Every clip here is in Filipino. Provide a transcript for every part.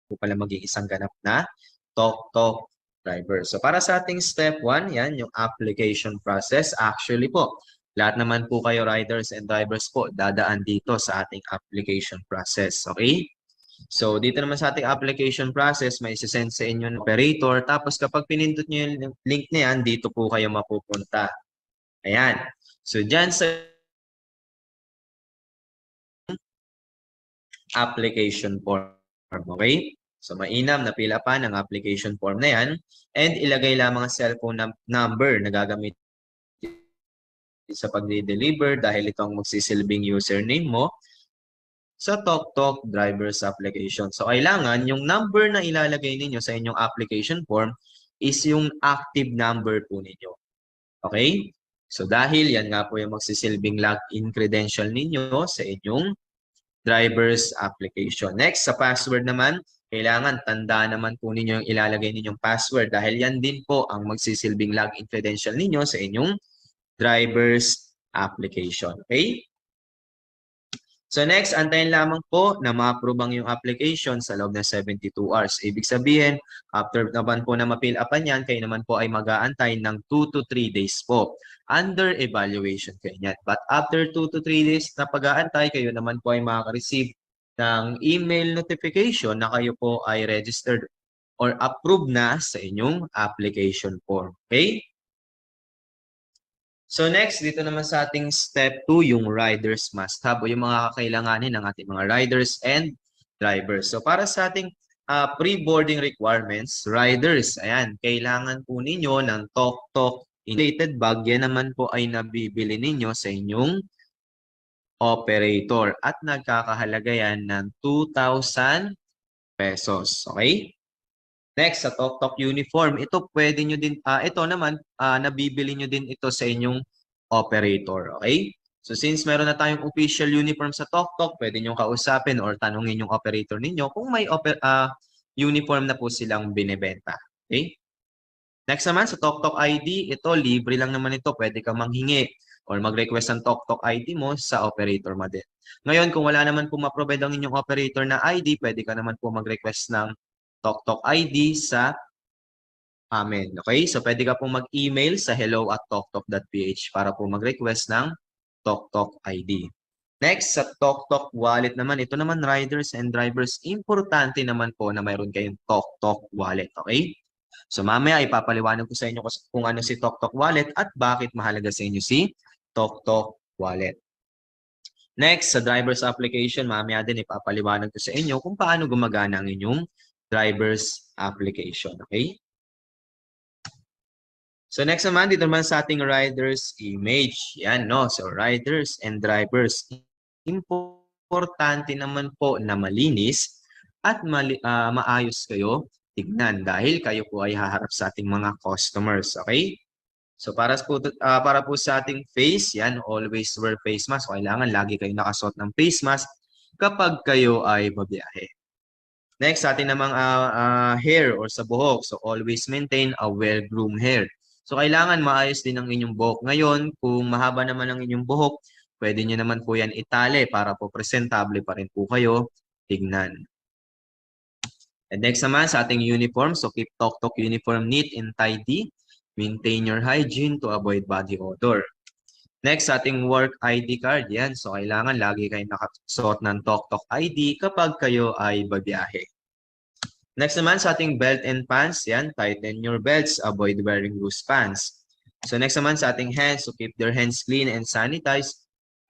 po pala maging isang ganap na Tok driver. So para sa ating step 1, yan yung application process. Actually po, lahat naman po kayo riders and drivers po dadaan dito sa ating application process. Okay? So dito naman sa ating application process, may isasend sa inyo ng operator. Tapos kapag pinindot nyo yung link na yan, dito po kayo mapupunta. Ayan. So dyan sa application form. Okay? So mainam na pila pa ng application form na yan and ilagay lamang ang cellphone number na gagamit sa pag-deliver dahil ito ang magsisilbing username mo sa TokTok Drivers application. So kailangan yung number na ilalagay ninyo sa inyong application form is yung active number po ninyo. Okay? So dahil yan nga po yung magsisilbing login credential ninyo sa inyong driver's application. Next, sa password naman, kailangan tandaan naman po ninyo yung ilalagay ninyong password dahil yan din po ang magsisilbing login credential ninyo sa inyong driver's application. Okay? So next, antayin lamang po na ma-approve ang yung application sa loob ng 72 hours. Ibig sabihin, after naman po na ma-fill upan yan, kayo naman po ay mag-aantay ng 2 to 3 days po. Under evaluation kayo yan. But after 2 to 3 days na pag-aantay, kayo naman po ay makaka-receive ng email notification na kayo po ay registered or approved na sa inyong application form. Okay? So next, dito naman sa ating step 2, yung riders must have o yung mga kakailanganin ng ating mga riders and drivers. So para sa ating pre-boarding requirements, riders, ayan, kailangan po ninyo ng TokTok insulated bag. Yan naman po ay nabibili ninyo sa inyong operator at nagkakahalaga yan ng 2,000 pesos. Okay? Next, sa TokTok uniform, ito pwede nyo din, ito naman, nabibili nyo din ito sa inyong operator. Okay? So since meron na tayong official uniform sa TokTok, pwede nyo kausapin or tanungin yung operator ninyo kung may uniform na po silang binibenta. Okay? Next naman, sa TokTok ID, ito libre lang naman ito. Pwede kang manghingi or mag-request ng TokTok ID mo sa operator mo din. Ngayon, kung wala naman po ma-provide ang inyong operator na ID, pwede ka naman po mag-request ng TokTok ID sa amin. Okay? So, pwede ka pong mag-email sa hello@toktok.ph para po mag-request ng TokTok ID. Next, sa TokTok wallet naman, ito naman riders and drivers, importante naman po na mayroon kayong TokTok wallet. Okay? So, mamaya ipapaliwanag ko sa inyo kung ano si TokTok wallet at bakit mahalaga sa inyo si TokTok wallet. Next, sa driver's application, mamaya din ipapaliwanag ko sa inyo kung paano gumagana ang inyong driver's application. Okay? So next naman, dito naman sa ating rider's image. Yan, no? So riders and drivers. Importante naman po na malinis at maayos kayo tignan dahil kayo po ay haharap sa ating mga customers. Okay? So para po sa ating face, yan, always wear face mask. Kailangan lagi kayo nakasuot ng face mask kapag kayo ay babiyahe. Next, sa ating namang hair or sa buhok. So always maintain a well-groomed hair. So kailangan maayos din ang inyong buhok. Ngayon, kung mahaba naman ang inyong buhok, pwede nyo naman po yan itali para po presentable pa rin po kayo tignan. And next naman sa ating uniform. So keep TokTok uniform neat and tidy. Maintain your hygiene to avoid body odor. Next, sa ating work ID card. Yan. So kailangan lagi kayo nakasuot ng TokTok ID kapag kayo ay babiyahe. Next naman sa ating belt and pants, yan, tighten your belts, avoid wearing loose pants. So next naman sa ating hands, so keep their hands clean and sanitized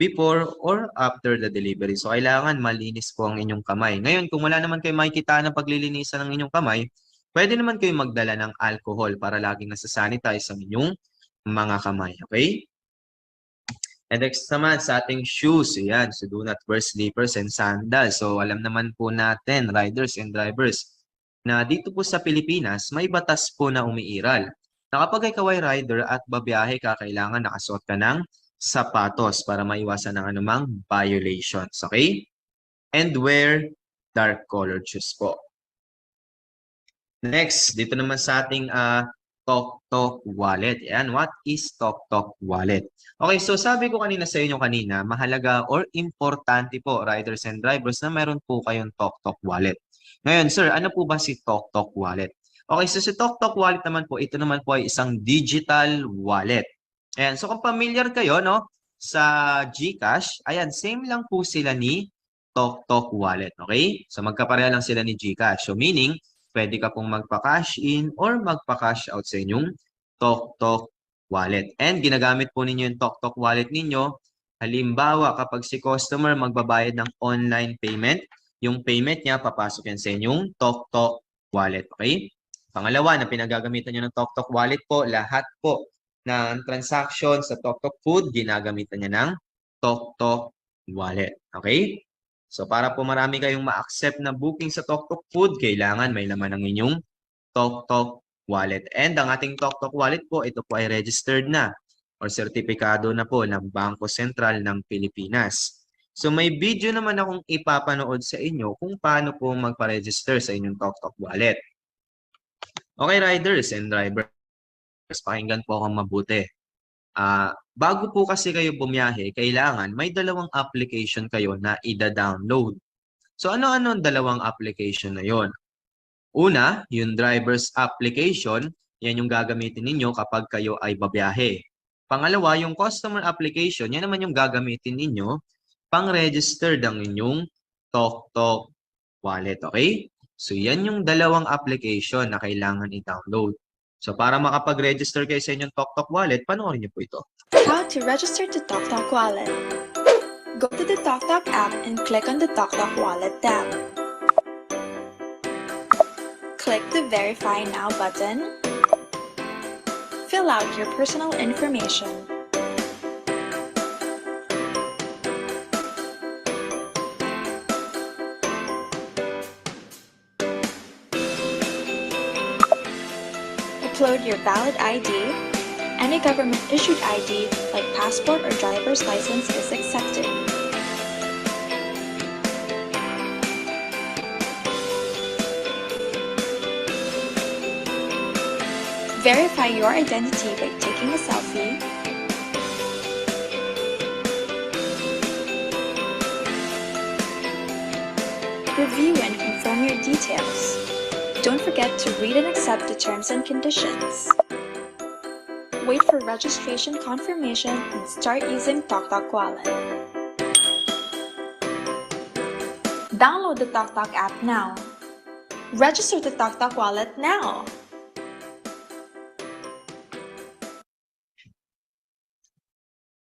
before or after the delivery. So kailangan malinis po ang inyong kamay. Ngayon, kung wala naman kayo makikita ng paglilinisan ng inyong kamay, pwede naman kayo magdala ng alcohol para laging nasa-sanitize ang inyong mga kamay. Okay? And next naman sa ating shoes, yan, so do not wear slippers and sandals. So alam naman po natin, riders and drivers, na dito po sa Pilipinas, may batas po na umiiral. Na kapag ikaw ay rider at babiyahe ka, kailangan nakasuot ka ng sapatos para maiwasan ng anumang violations. Okay? And wear dark colored shoes po. Next, dito naman sa ating TokTok wallet. Ayan, what is TokTok wallet? Okay, so sabi ko kanina sa inyo mahalaga or importante po, riders and drivers, na meron po kayong TokTok wallet. Ngayon, sir, ano po ba si TokTok Wallet? Okay, so si TokTok Wallet naman po, ito naman po ay isang digital wallet. Ayan, so kung familiar kayo, no, sa GCash, ayan, same lang po sila ni TokTok Wallet, okay? So magkapareha lang sila ni GCash. So meaning, pwede ka pong magpa-cash in or magpa-cash out sa inyong TokTok Wallet. And ginagamit po ninyo yung TokTok Wallet ninyo. Halimbawa, kapag si customer magbabayad ng online payment, yung payment niya papasok yan sa inyong TokTok Wallet, okay? Pangalawa, na pinagagamitan nyo ng TokTok Wallet po, lahat po ng transaction sa TokTok Food, ginagamitan niya ng TokTok Wallet, okay? So para po marami kayong ma-accept na booking sa TokTok Food, kailangan may laman ng inyong TokTok Wallet. And ang ating TokTok Wallet po, ito po ay registered na or sertipikado na po ng Bangko Sentral ng Pilipinas. So may video naman akong ipapanood sa inyo kung paano po magpa-register sa inyong TokTok Wallet. Okay, riders and drivers, pakinggan po akong mabuti. Bago po kasi kayo bumiyahe, kailangan may dalawang application kayo na ida-download. So ano-ano ang dalawang application na yon? Una, yung driver's application, yan yung gagamitin ninyo kapag kayo ay babiyahe. Pangalawa, yung customer application, yan naman yung gagamitin ninyo pang-register ng inyong TokTok Wallet, okay? So yan yung dalawang application na kailangan i-download. So para makapag-register kayo sa inyong TokTok Wallet, panoorin niyo po ito. How to register to TokTok Wallet. Go to the TokTok app and click on the TokTok Wallet tab. Click the Verify Now button. Fill out your personal information. Upload your valid ID. Any government-issued ID, like passport or driver's license, is accepted. Verify your identity by taking a selfie. Review and confirm your details. Don't forget to read and accept the terms and conditions. Wait for registration confirmation and start using TokTok Wallet. Download the TokTok app now. Register to TokTok Wallet now.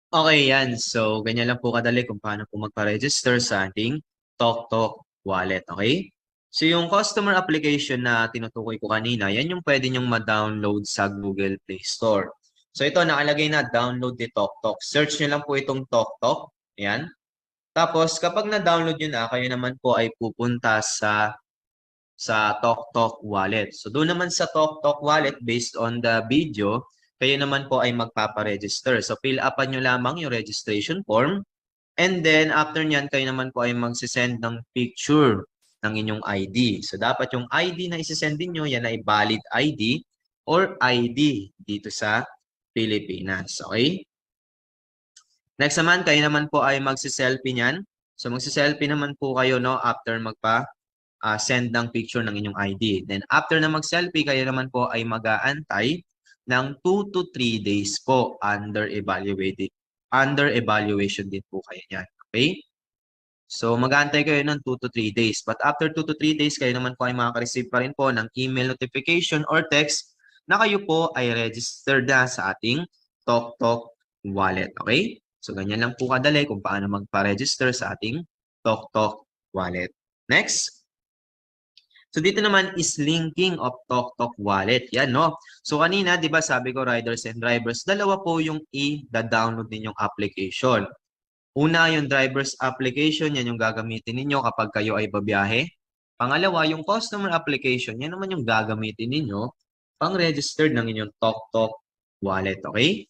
Okay, yan. So, ganyan lang po kadali kung paano po magpa-register sa ating TokTok Wallet, okay? So, yung customer application na tinutukoy ko kanina, yan yung pwede nyong ma-download sa Google Play Store. So, ito nakalagay na download ni TokTok. Search nyo lang po itong TokTok. Yan. Tapos, kapag na-download nyo na, kayo naman po ay pupunta sa TokTok Wallet. So, doon naman sa TokTok Wallet, based on the video, kayo naman po ay magpaparegister. So, fill upan nyo lamang yung registration form. And then, after nyan, kayo naman po ay magsisend ng picture ng inyong ID. So, dapat yung ID na isisend nyo, yan ay valid ID or ID dito sa Pilipinas. Okay? Next naman, kayo naman po ay magsiselfie nyan. So, magsiselfie naman po kayo, no, after send ng picture ng inyong ID. Then, after na mag-selfie, kayo naman po ay mag-aantay ng 2 to 3 days po under evaluation din po kayo niyan. Okay? So, mag-aantay kayo ng 2 to 3 days. But after 2 to 3 days, kayo naman po ay makaka-receive pa rin po ng email notification or text na kayo po ay registered na sa ating TokTok Wallet. Okay? So, ganyan lang po kadali kung paano magpa-register sa ating TokTok Wallet. Next. So dito naman is linking of TokTok Wallet. Yan, no? So kanina, di ba sabi ko riders and drivers, dalawa po yung i-download ninyong application. Una, yung driver's application, yan yung gagamitin ninyo kapag kayo ay babiyahe. Pangalawa, yung customer application, yan naman yung gagamitin ninyo pang-registered ng inyong TokTok Wallet. Okay?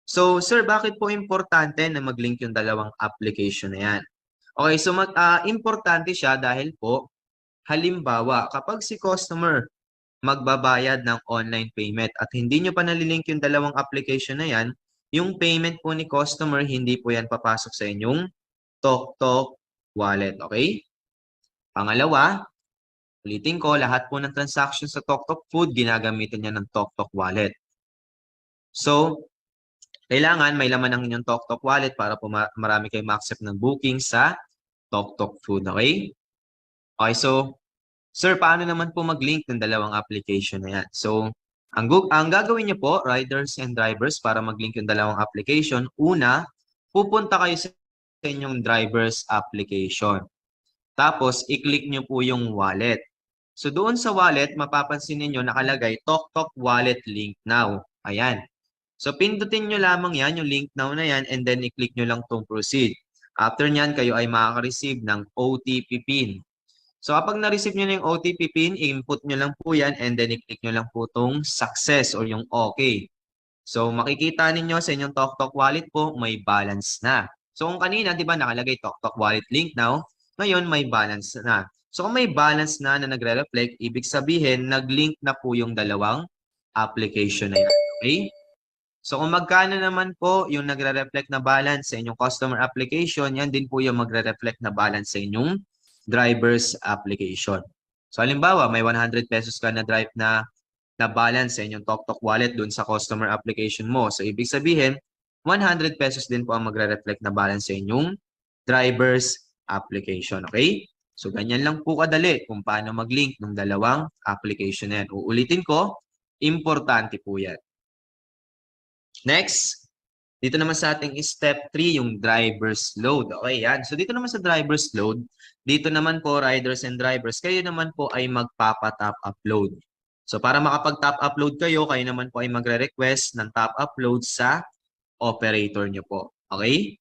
So, sir, bakit po importante na mag-link yung dalawang application na yan? Okay, so importante siya dahil po, halimbawa, kapag si customer magbabayad ng online payment at hindi nyo pa nalilink yung dalawang application na yan, yung payment po ni customer, hindi po yan papasok sa inyong TokTok Wallet. Okay? Pangalawa, Ulitin ko, lahat po ng transaction sa TokTok Food, ginagamitan niya ng TokTok Wallet. So, kailangan may laman ng inyong TokTok Wallet para po marami kayong ma-accept ng booking sa TokTok Food, okay? Okay, so, sir, paano naman po mag-link ng dalawang application na yan? So, ang gagawin niyo po, riders and drivers, para mag-link yung dalawang application, una, pupunta kayo sa inyong driver's application. Tapos, i-click niyo po yung wallet. So, doon sa wallet, mapapansin niyo nakalagay TokTok Wallet Link Now. Ayan. So, pindutin nyo lamang yan, yung link now na yan, and then i-click nyo lang itong proceed. After nyan, kayo ay makaka-receive ng OTP PIN. So, kapag na-receive nyo na yung OTP PIN, i-input nyo lang po yan, and then i-click nyo lang po itong success or yung okay. So, makikita ninyo sa inyong TokTok Wallet po, may balance na. So, kung kanina, di ba, nakalagay TokTok Wallet Link Now, ngayon may balance na. So, kung may balance na nagre-reflect, ibig sabihin, nag-link na po yung dalawang application na yan. Okay? So kung magkano naman po yung nagre-reflect na balance sa inyong customer application, yan din po yung magre-reflect na balance sa inyong driver's application. So halimbawa, may 100 pesos ka na drive na balance sa inyong TokTok Wallet dun sa customer application mo. So ibig sabihin, 100 pesos din po ang magre-reflect na balance sa inyong driver's application. Okay? So ganyan lang po kadali kung paano mag-link ng dalawang application na yan. Uulitin ko, importante po yan. Next, dito naman sa ating step 3, yung driver's load. Okay, yan. So dito naman sa driver's load, dito naman po riders and drivers, kayo naman po ay magpapa-top upload. So para makapag-top upload kayo, kayo naman po ay magre-request ng top upload sa operator nyo po. Okay?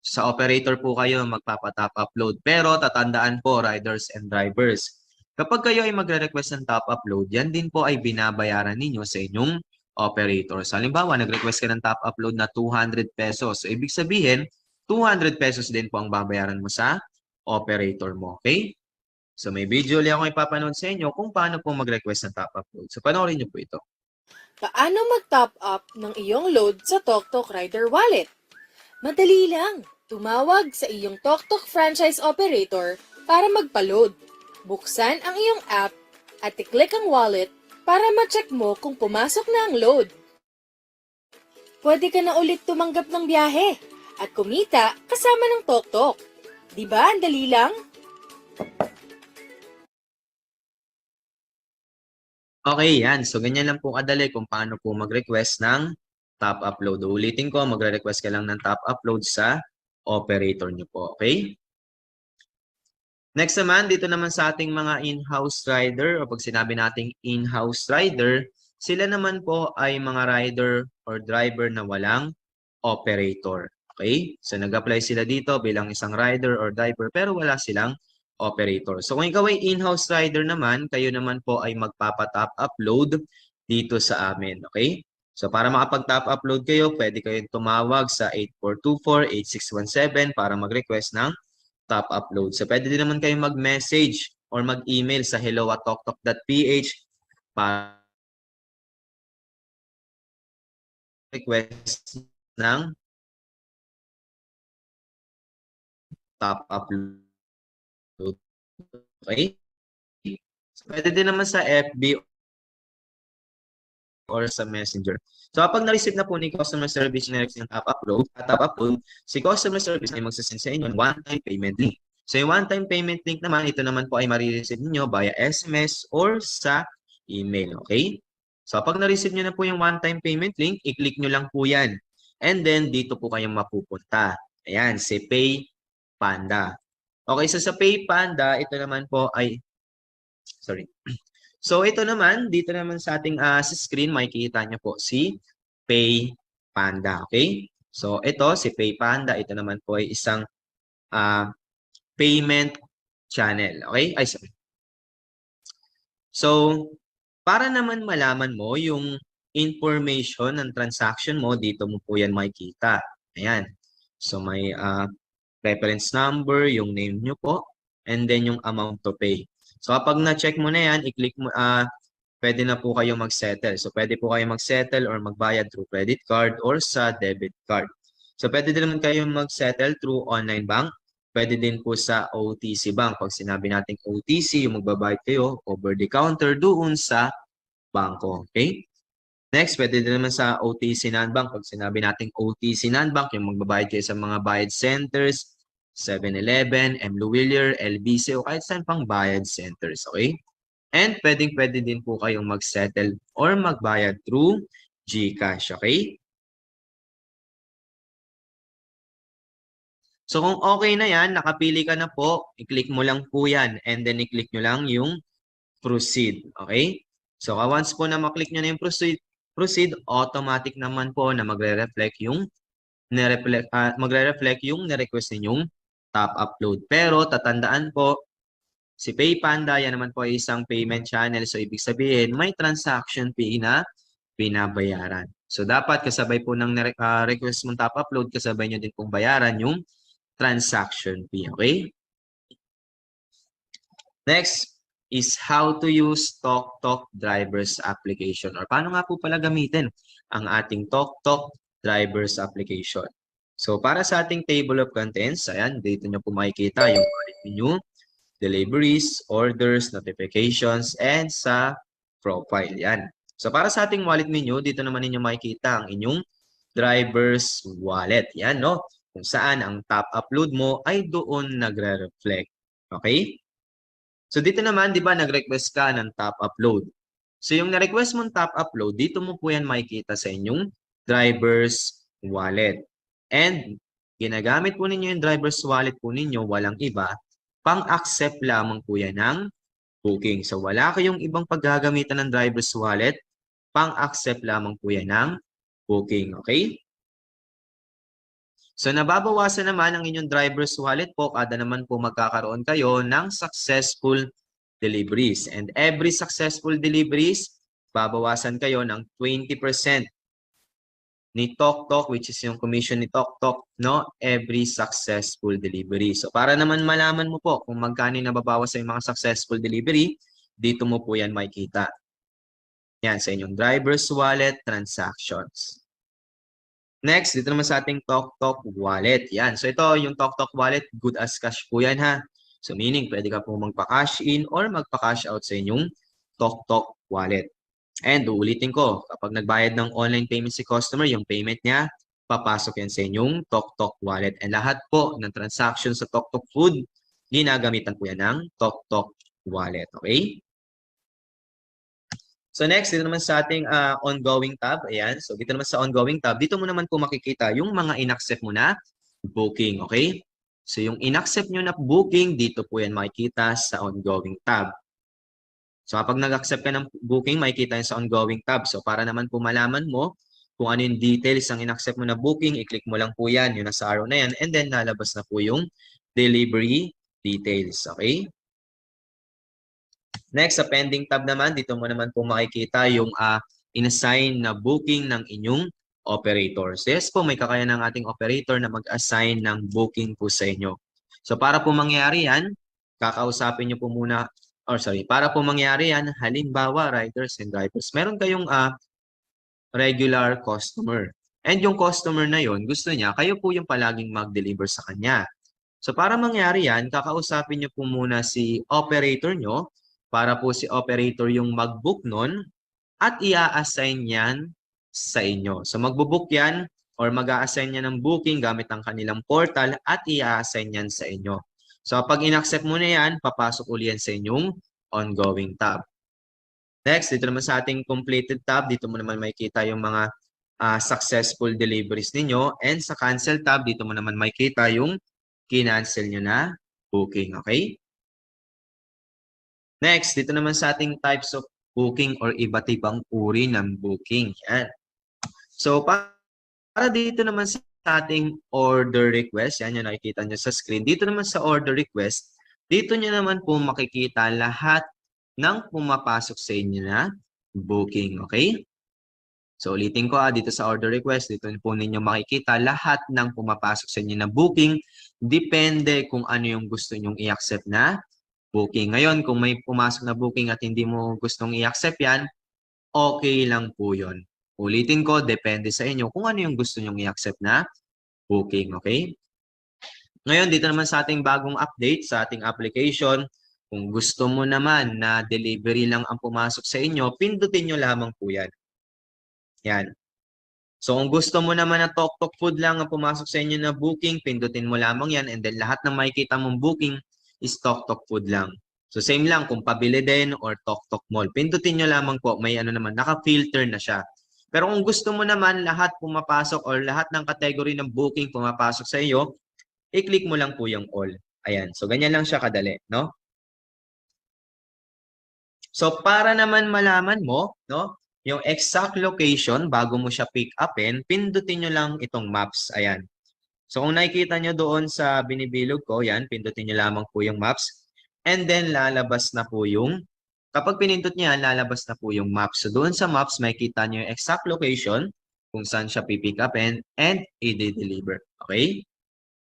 Sa operator po kayo magpapa-top upload. Pero tatandaan po, riders and drivers, kapag kayo ay magre-request ng top upload, yan din po ay binabayaran ninyo sa inyong operator. So, halimbawa, nag-request ka ng top upload na 200 pesos. So, ibig sabihin, 200 pesos din po ang babayaran mo sa operator mo. Okay? So, may video ulit akong ipapanood sa inyo kung paano po mag-request ng top upload. So, panoorin niyo po ito. Paano mag-top up ng iyong load sa TokTok Rider Wallet? Madali lang. Tumawag sa iyong TokTok franchise operator para magpa-load. Buksan ang iyong app at i-click ang wallet para ma-check mo kung pumasok na ang load. Pwede ka na ulit tumanggap ng biyahe at kumita kasama ng TokTok. Di ba ang dali lang? Okay, yan. So, ganyan lang po kadali kung paano po mag-request ng top upload. Ulitin ko, magre-request ka lang ng top upload sa operator nyo po. Okay? Next naman, dito naman sa ating mga in-house rider, o pag sinabi nating in-house rider, sila naman po ay mga rider or driver na walang operator. Okay? So, nag-apply sila dito bilang isang rider or driver pero wala silang operator. So, kung ikaw ay in-house rider naman, kayo naman po ay magpapa-top upload dito sa amin. Okay? So, para makapag-top upload kayo, pwede kayong tumawag sa 8424-8617 para mag-request ng top upload. So, pwede din naman kayong mag-message or mag-email sa hello@toktok.ph para request ng top upload. Okay? So, pwede din naman sa FB or sa Messenger. So, kapag na-receive na po ni customer service na yung top upload, si customer service ay magsasend sa inyo one-time payment link. So, yung one-time payment link naman, ito naman po ay marireceive niyo via SMS or sa email. Okay? So, kapag na-receive nyo na po yung one-time payment link, i-click nyo lang po yan. And then, dito po kayong mapupunta. Ayan, si Pay Panda. Okay, so sa Pay Panda, ito naman po ay, sorry. So, ito naman, dito naman sa ating sa screen, makikita nyo po si Pay Panda. Okay? So, ito, si Pay Panda, ito naman po ay isang payment channel. Okay? Ay, sorry. So, para naman malaman mo yung information ng transaction mo, dito mo po yan makikita. Ayan. So, may reference number, yung name nyo po, and then yung amount to pay. So, kapag na-check mo na yan, i-click mo, pwede na po kayo mag-settle. So, pwede po kayo mag-settle or magbayad through credit card or sa debit card. So, pwede din naman kayo mag-settle through online bank. Pwede din po sa OTC Bank. Pag sinabi natin OTC, yung magbabayad kayo over the counter doon sa bangko. Okay? Next, pwede din naman sa OTC non-bank. Pag sinabi natin OTC non-bank, yung magbabayad kayo sa mga bayad centers, 7-Eleven, M. Luwilier, LBC, o kahit saan pang bayad centers. Okay? And pwede din po kayong mag-settle or magbayad through GCash. Okay? So kung okay na yan, nakapili ka na po, i-click mo lang po yan and then i-click nyo lang yung proceed. Okay? So once po na maklik nyo na yung proceed, automatic naman po na magre-reflect yung na-request ninyong top upload. Pero tatandaan po, si PayPanda, yan naman po ay isang payment channel. So ibig sabihin, may transaction fee na binabayaran. So dapat kasabay po ng request mong top upload, kasabay nyo din pong bayaran yung transaction fee. Okay? Next is how to use TokTok Drivers application, or paano nga po pala gamitin ang ating TokTok Drivers application. So para sa ating table of contents, ayan, dito nyo po makikita yung wallet menu, deliveries, orders, notifications, and sa profile. Yan. So para sa ating wallet menu, dito naman ninyo makikita ang inyong driver's wallet. Yan, no? Kung saan ang top upload mo ay doon nagre-reflect. Okay? So dito naman, di ba, nag-request ka ng top upload. So yung na-request mong top upload, dito mo po yan makikita sa inyong driver's wallet. And ginagamit po ninyo yung driver's wallet po ninyo, walang iba, pang-accept lamang po yan ng booking. So wala kayong ibang paggagamitan ng driver's wallet, pang-accept lamang po yan ng booking. Okay? So nababawasan naman ang inyong driver's wallet po kada naman po magkakaroon kayo ng successful deliveries. And every successful deliveries, babawasan kayo ng 20% ni TokTok, which is yung commission ni TokTok, no? Every successful delivery. So para naman malaman mo po kung magkano nababawas sa mga successful delivery, dito mo po yan makikita. Yan, sa inyong driver's wallet transactions. Next, dito naman sa ating TokTok wallet. Yan. So ito, yung TokTok wallet, good as cash po yan ha. So meaning, pwede ka po magpa-cash in or magpa-cash out sa inyong TokTok wallet. And uulitin ko, kapag nagbayad ng online payment si customer, yung payment niya, papasok yan sa inyong TokTok wallet. And lahat po ng transaction sa TokTok Food, ginagamitan po yan ng TokTok wallet. Okay? So next, dito naman sa ating ongoing tab. Ayan. So dito naman sa ongoing tab, dito mo naman po makikita yung mga in-accept mo na booking. Okay? So yung in-accept nyo na booking, dito po yan makikita sa ongoing tab. So kapag nag-accept ka ng booking, makikita yan sa ongoing tab. So para naman po malaman mo kung ano yung details ang in-accept mo na booking, i-click mo lang po yan, yung nasa arrow na yan, and then lalabas na po yung delivery details. Okay? Next, sa pending tab naman, dito mo naman po makikita yung in-assign na booking ng inyong operator. So yes po, may kakayahan ng ating operator na mag-assign ng booking po sa inyo. So para po mangyari yan, kakausapin nyo po muna, para po mangyari yan, halimbawa, riders and drivers, meron kayong regular customer. And yung customer na yon, gusto niya, kayo po yung palaging mag-deliver sa kanya. So para mangyari yan, kakausapin nyo po muna si operator nyo, para po si operator yung mag-book nun at i-assign yan sa inyo. So magbo-book yan or mag-a-assign yan ng booking gamit ang kanilang portal at i-assign yan sa inyo. So pag in-accept mo na yan, papasok uli yan sa inyong ongoing tab. Next, dito naman sa ating completed tab, dito mo naman makikita yung mga successful deliveries ninyo. And sa cancel tab, dito mo naman makikita yung kinancel nyo na booking. Okay? Next, dito naman sa ating types of booking or iba't ibang uri ng booking. Yan. So, para dito naman sa ating order request, yan yung nakikita nyo sa screen. Dito naman sa order request, dito nyo naman po makikita lahat ng pumapasok sa inyo na booking. Okay? So, ulitin ko dito sa order request, dito po ninyo makikita lahat ng pumapasok sa inyo na booking. Depende kung ano yung gusto nyong i-accept na booking. Ngayon, kung may pumasok na booking at hindi mo gustong i-accept yan, okay lang po yun. Ulitin ko, depende sa inyo kung ano yung gusto nyong i-accept na booking. Okay? Ngayon, dito naman sa ating bagong update sa ating application, kung gusto mo naman na delivery lang ang pumasok sa inyo, pindutin nyo lamang po yan. Yan. So kung gusto mo naman na Tok Tok Food lang ang pumasok sa inyo na booking, pindutin mo lamang yan and then lahat ng makikita mong booking is Tok Tok Food lang. So same lang kung pabili din or Tok Tok Mall. Pindutin nyo lamang po, may ano naman, naka-filter na siya. Pero kung gusto mo naman lahat pumapasok or lahat ng category ng booking pumapasok sa iyo, i-click mo lang po yung all. Ayan, so ganyan lang siya kadali, no? So para naman malaman mo, no, yung exact location bago mo siya pick upin, pindutin nyo lang itong maps. Ayan. So kung nakikita nyo doon sa binibilog ko, yan, pindutin nyo lamang po yung maps. And then lalabas na po yung, kapag pinindot niya, lalabas na po yung maps. So doon sa maps, makikita nyo yung exact location kung saan siya pipick upin and i-deliver. Okay?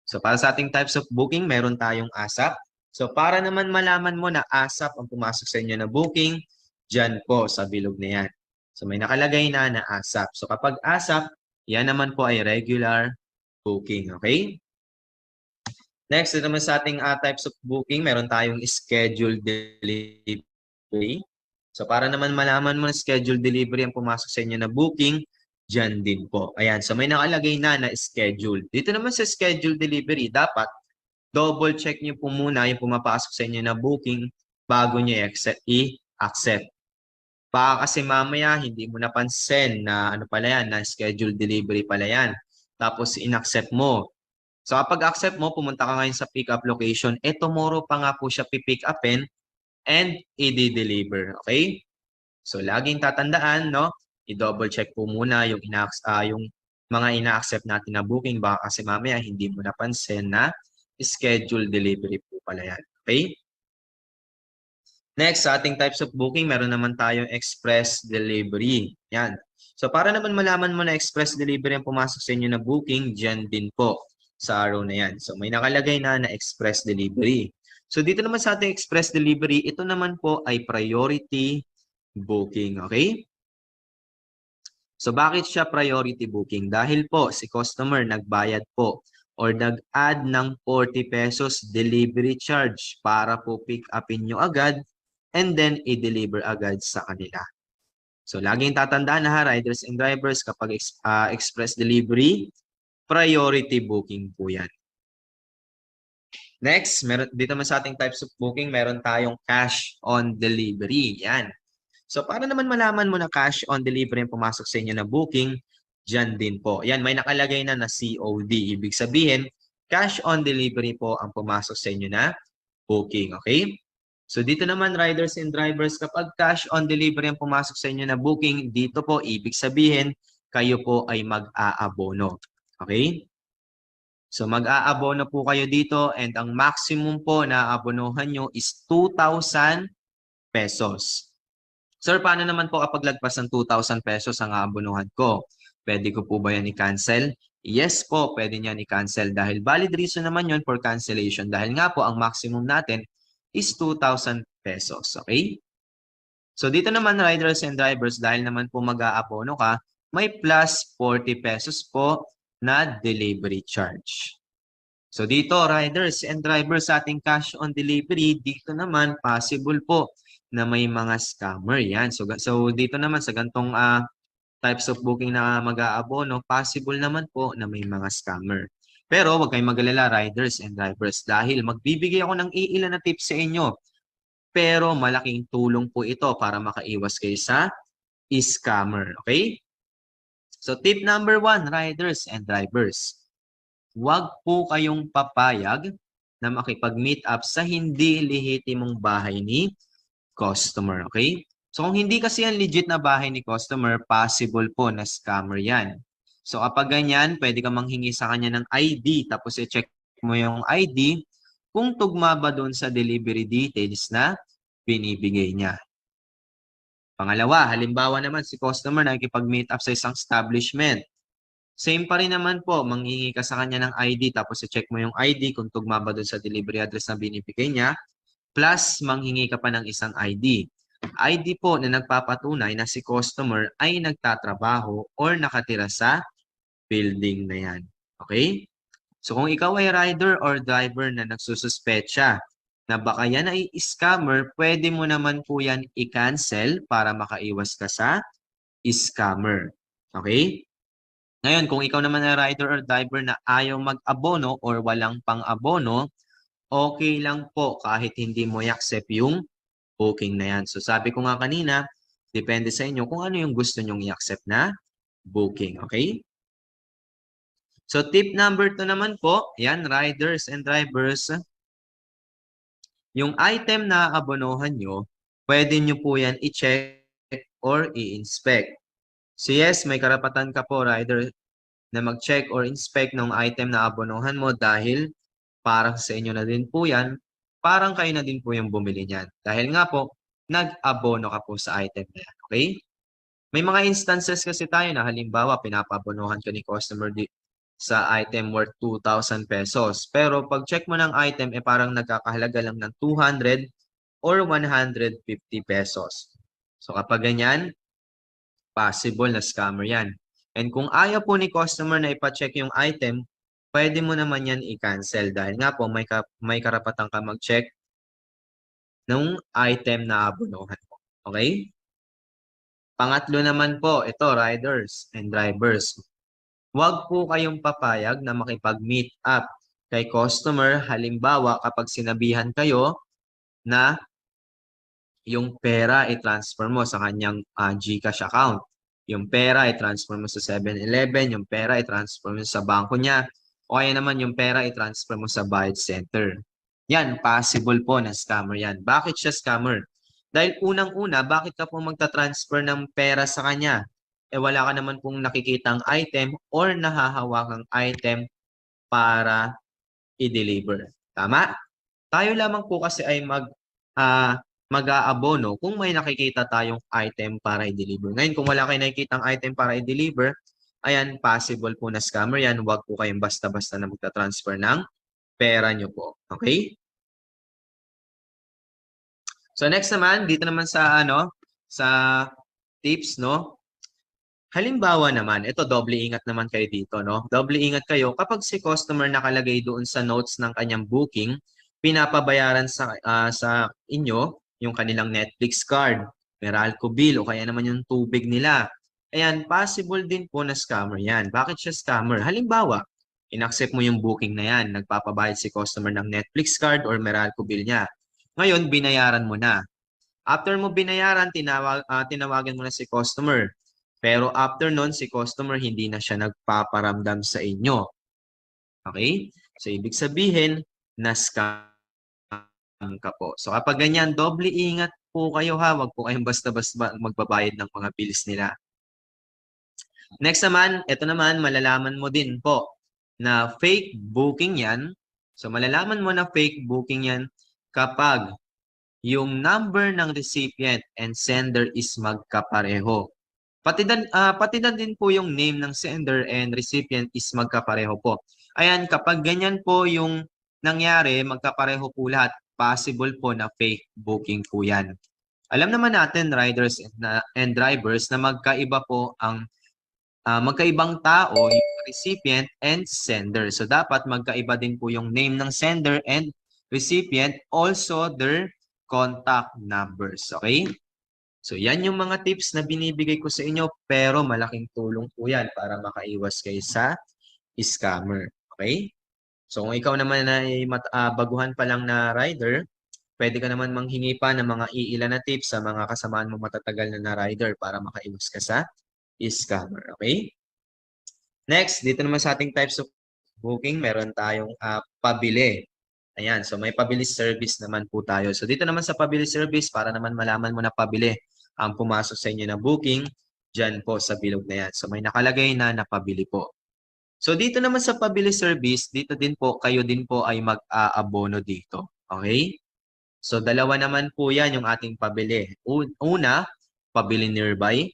So para sa ating types of booking, meron tayong ASAP. So para naman malaman mo na ASAP ang pumasok sa inyo na booking, dyan po sa bilog na yan. So may nakalagay na ASAP. So kapag ASAP, yan naman po ay regular booking. Okay? Next, naman sa ating types of booking, meron tayong scheduled delivery. So para naman malaman mo na scheduled delivery ang pumasok sa inyo na booking, dyan din po. Ayan, so may nakalagay na scheduled. Dito naman sa scheduled delivery, dapat double check nyo po muna yung pumapasok sa inyo na booking bago nyo i-accept. Baka kasi mamaya hindi mo napansin na ano pala yan, na scheduled delivery pala yan. Tapos in-accept mo. So kapag accept mo, pumunta ka ngayon sa pick-up location, tomorrow pa nga po siya pipick upin and i-deliver. Okay? So laging tatandaan, no? I-double check po muna yung yung mga ina-accept natin na booking baka kasi mamaya hindi mo napansin na scheduled delivery po pala yan. Okay? Next, sa ating types of booking, meron naman tayong express delivery. Yan. So para naman malaman mo na express delivery ang pumasok sa inyo na booking, dyan din po sa araw na yan. So may nakalagay na express delivery. So dito naman sa ating express delivery, ito naman po ay priority booking. Okay? So bakit siya priority booking? Dahil po si customer nagbayad po or nag-add ng 40 pesos delivery charge para po pick upin nyo agad and then i-deliver agad sa kanila. So laging tatandaan na riders and drivers kapag express delivery, priority booking po yan. Next, dito naman sa ating types of booking, meron tayong cash on delivery. Yan. So para naman malaman mo na cash on delivery ang pumasok sa inyo na booking, dyan din po. Yan, may nakalagay na COD. Ibig sabihin, cash on delivery po ang pumasok sa inyo na booking. Okay? So dito naman, riders and drivers, kapag cash on delivery ang pumasok sa inyo na booking, dito po, ibig sabihin, kayo po ay mag-aabono. Okay? So mag-aabono po kayo dito and ang maximum po na aabonohan nyo is 2,000 pesos. Sir, paano naman po kapag lagpas ng 2,000 pesos ang aabonohan ko? Pwede ko po ba yan i-cancel? Yes po, pwede niyan i-cancel dahil valid reason naman yun for cancellation dahil nga po ang maximum natin is 2,000 pesos. Okay? So dito naman riders and drivers dahil naman po mag-aabono ka, may plus 40 pesos po na delivery charge. So dito riders and drivers sa ating cash on delivery, dito naman possible po na may mga scammer yan. So dito naman sa gantong types of booking na mag-aabono, possible naman po na may mga scammer. Pero huwag kayong mag-alala riders and drivers dahil magbibigay ako ng iilan na tips sa inyo. Pero malaking tulong po ito para makaiwas kayo sa scammer. Okay? So tip number 1, riders and drivers. Huwag po kayong papayag na makipag-meet up sa hindi lehitimong bahay ni customer, okay? So kung hindi kasi yan legit na bahay ni customer, possible po na scammer yan. So kapag ganyan, pwede ka manghingi sa kanya ng ID, tapos i-check mo yung ID kung tugma ba doon sa delivery details na binibigay niya. Pangalawa, halimbawa naman si customer nakikipag-meet up sa isang establishment. Same pa rin naman po, manghingi ka sa kanya ng ID, tapos i-check mo yung ID kung tugma ba doon sa delivery address na binibigay niya. Plus, manghingi ka pa ng isang ID. ID po na nagpapatunay na si customer ay nagtatrabaho or nakatira sa building na yan. Okay? So kung ikaw ay rider or driver na nagsususpecha na baka yan ay scammer, pwede mo naman po yan i-cancel para makaiwas ka sa scammer. Okay? Ngayon, kung ikaw naman ay rider or driver na ayaw mag-abono or walang pang-abono, okay lang po kahit hindi mo i-accept yung booking na yan. So sabi ko nga kanina, depende sa inyo kung ano yung gusto nyong i-accept na booking. Okay? So tip number 2 naman po, yan, riders and drivers, yung item na abonohan nyo, pwede nyo po yan i-check or i-inspect. So yes, may karapatan ka po, rider, na mag-check or inspect ng item na abonohan mo dahil parang sa inyo na din po yan, parang kayo na din po yung bumili niyan. Dahil nga po, nag-abono ka po sa item na yan. Okay? May mga instances kasi tayo na halimbawa, pinapabonohan ka ni customer sa item worth 2,000 pesos. Pero pag check mo ng item, parang nagkakahalaga lang ng 200 or 150 pesos. So kapag ganyan, possible na scammer yan. And kung ayaw po ni customer na ipa-check yung item, pwede mo naman yan i-cancel dahil nga po may karapatan ka mag-check ng item na abonohan mo. Okay? Pangatlo naman po, ito riders and drivers. Huwag po kayong papayag na makipag-meet up kay customer. Halimbawa, kapag sinabihan kayo na yung pera i-transfer mo sa kanyang GCash account. Yung pera i-transfer mo sa 7-Eleven, yung pera i-transfer mo sa bangko niya, o kaya naman yung pera i-transfer mo sa bayad center. Yan, possible po na scammer yan. Bakit siya scammer? Dahil unang-una, bakit ka po magta-transfer ng pera sa kanya? Wala ka naman pong nakikitang item or nahahawakang item para i-deliver. Tama? Tayo lamang po kasi ay mag-aabono kung may nakikita tayong item para i-deliver. Ngayon, kung wala kayong nakikitang item para i-deliver, ayan, possible po na scammer yan. Huwag po kayong basta-basta na magta-transfer ng pera nyo po. Okay? So next naman, dito naman sa sa tips, no? Halimbawa naman, ito doble ingat naman kayo dito, no? Doble ingat kayo kapag si customer nakalagay doon sa notes ng kanyang booking, pinapabayaran sa inyo yung kanilang Netflix card, Meralco bill o kaya naman yung tubig nila. Ayan, possible din po na scammer yan. Bakit siya scammer? Halimbawa, inaccept mo yung booking na yan, nagpapabayad si customer ng Netflix card or Meralco bill niya. Ngayon, binayaran mo na. After mo binayaran, tinawagan mo na si customer. Pero after nun, si customer hindi na siya nagpaparamdam sa inyo. Okay? So, ibig sabihin, na-scam ka po. So, kapag ganyan, doble ingat po kayo ha. Huwag po kayong basta-basta magbabayad ng mga bills nila. Next naman, ito naman, malalaman mo din po na fake booking yan. So, malalaman mo na fake booking yan kapag yung number ng recipient and sender is magkapareho. Pati na din po yung name ng sender and recipient is magkapareho po. Ayan, kapag ganyan po yung nangyari, magkapareho po lahat, possible po na fake booking po yan. Alam naman natin, riders and drivers, na magkaiba po ang magkaibang tao, yung recipient and sender. So, dapat magkaiba din po yung name ng sender and recipient, also their contact numbers. Okay? So, yan yung mga tips na binibigay ko sa inyo, pero malaking tulong po yan para makaiwas kayo sa scammer. Okay? So, kung ikaw naman ay baguhan pa lang na rider, pwede ka naman manghingi pa ng mga iilan na tips sa mga kasamaan mo matatagal na rider para makaiwas ka sa scammer. Okay? Next, dito naman sa ating types of booking, meron tayong pabili. Ayan, so may pabili service naman po tayo. So dito naman sa pabili service, para naman malaman mo na pabili ang pumasok sa inyo na booking, dyan po sa bilog na yan. So may nakalagay na napabili po. So dito naman sa pabili service, dito din po, kayo din po ay mag-aabono dito. Okay? So dalawa naman po yan yung ating pabili. Una, pabili nearby.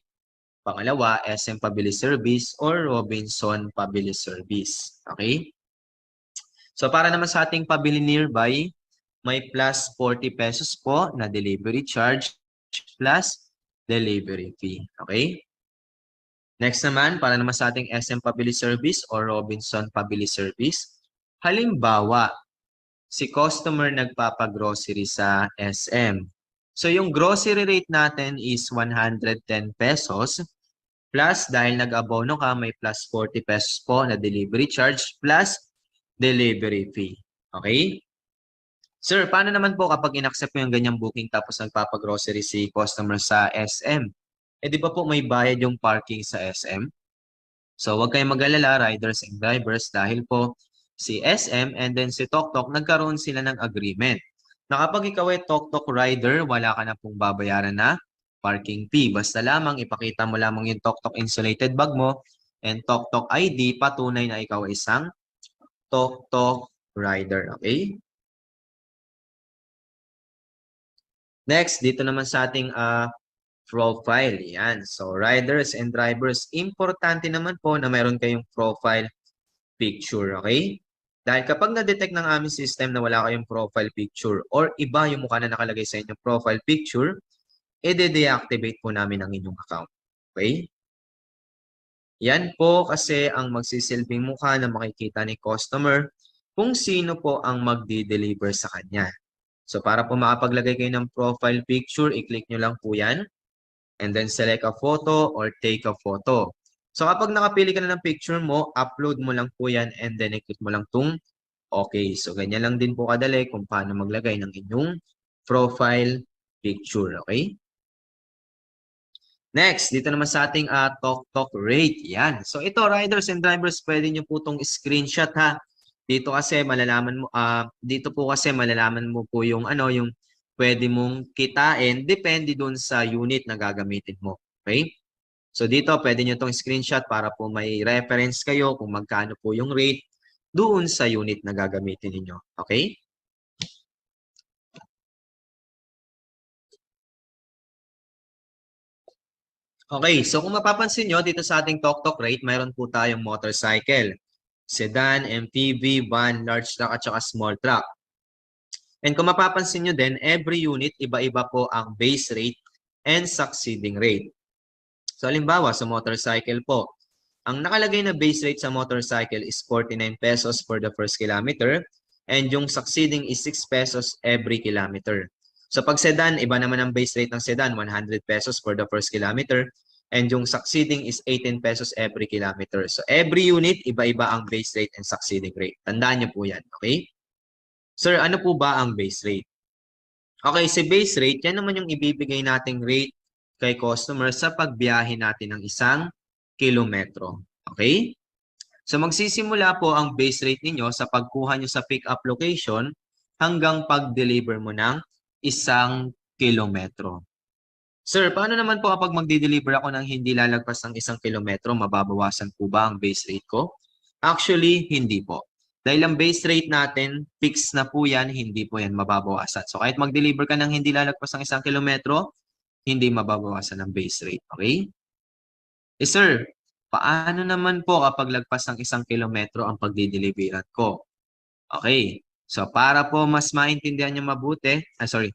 Pangalawa, SM Pabili Service or Robinson Pabili Service. Okay? So para naman sa ating pabili nearby, may plus 40 pesos po na delivery charge plus delivery fee. Okay? Next naman, para naman sa ating SM Pabili Service or Robinson Pabili Service, Halimbawa, si customer nagpapagrocery sa SM. So yung grocery rate natin is 110 pesos plus dahil nag-abono ka may plus 40 pesos po na delivery charge plus delivery fee. Okay? Sir, paano naman po kapag inaccept mo yung ganyang booking tapos nagpapagrocery si customer sa SM? Eh di ba po may bayad yung parking sa SM? So huwag kayong mag-alala, riders and drivers, dahil po si SM and then si TokTok nagkaroon sila ng agreement na kapag ikaw ay TokTok rider, wala ka na pong babayaran na parking fee. Basta lamang ipakita mo lamang yung TokTok insulated bag mo and TokTok ID, patunay na ikaw ay isang TokTok rider. Okay? Next, dito naman sa ating profile. Yan. So, riders and drivers, importante naman po na meron kayong profile picture. Okay? Dahil kapag na-detect ng aming system na wala kayong profile picture or iba yung mukha na nakalagay sa inyong profile picture, i-deactivate po namin ang inyong account. Okay? Yan po kasi ang magsisilbing mukha na makikita ni customer kung sino po ang magdi-deliver sa kanya. So para po makapaglagay kayo ng profile picture, i-click nyo lang po yan. And then select a photo or take a photo. So kapag nakapili ka na ng picture mo, upload mo lang po yan and then i-click mo lang itong okay. So ganyan lang din po kadali kung paano maglagay ng inyong profile picture. Okay? Next, dito naman sa ating TokTok rate. Yan. So ito, riders and drivers, pwede nyo po itong screenshot ha. Dito kasi malalaman mo dito po kasi malalaman mo po yung yung pwede mong kitain depende doon sa unit na gagamitin mo. Okay? So dito pwede niyo tong screenshot para po may reference kayo kung magkano po yung rate doon sa unit na gagamitin niyo. Okay? Okay, so kung mapapansin nyo, dito sa ating TokTok rate, mayroon po tayong motorcycle, sedan, MPV, van, large truck, at saka small truck. And kung mapapansin nyo din, every unit, iba-iba po ang base rate and succeeding rate. So, halimbawa, sa motorcycle po, ang nakalagay na base rate sa motorcycle is 49 pesos for the first kilometer and yung succeeding is 6 pesos every kilometer. So, pag sedan, iba naman ang base rate ng sedan, 100 pesos for the first kilometer and yung succeeding is 18 pesos every kilometer. So, every unit, iba-iba ang base rate and succeeding rate. Tandaan nyo po yan, okay? Sir, ano po ba ang base rate? Okay, si base rate, yan naman yung ibibigay nating rate kay customer sa pagbiyahe natin ng 1 kilometro. Okay? So magsisimula po ang base rate ninyo sa pagkuha nyo sa pick-up location hanggang pag-deliver mo ng 1 kilometro. Sir, paano naman po kapag magdi-deliver ako ng hindi lalagpas ng 1 kilometro, mababawasan po ba ang base rate ko? Actually, hindi po. Dahil ang base rate natin, fixed na po yan, hindi po yan mababawasan. So kahit mag-deliver ka ng hindi lalagpas ng 1 kilometro, hindi mababawasan ang base rate. Okay? Eh sir, paano naman po kapag lagpas ng 1 kilometro ang pagdi-deliveran ko? Okay. So para po mas maintindihan nyo mabuti, So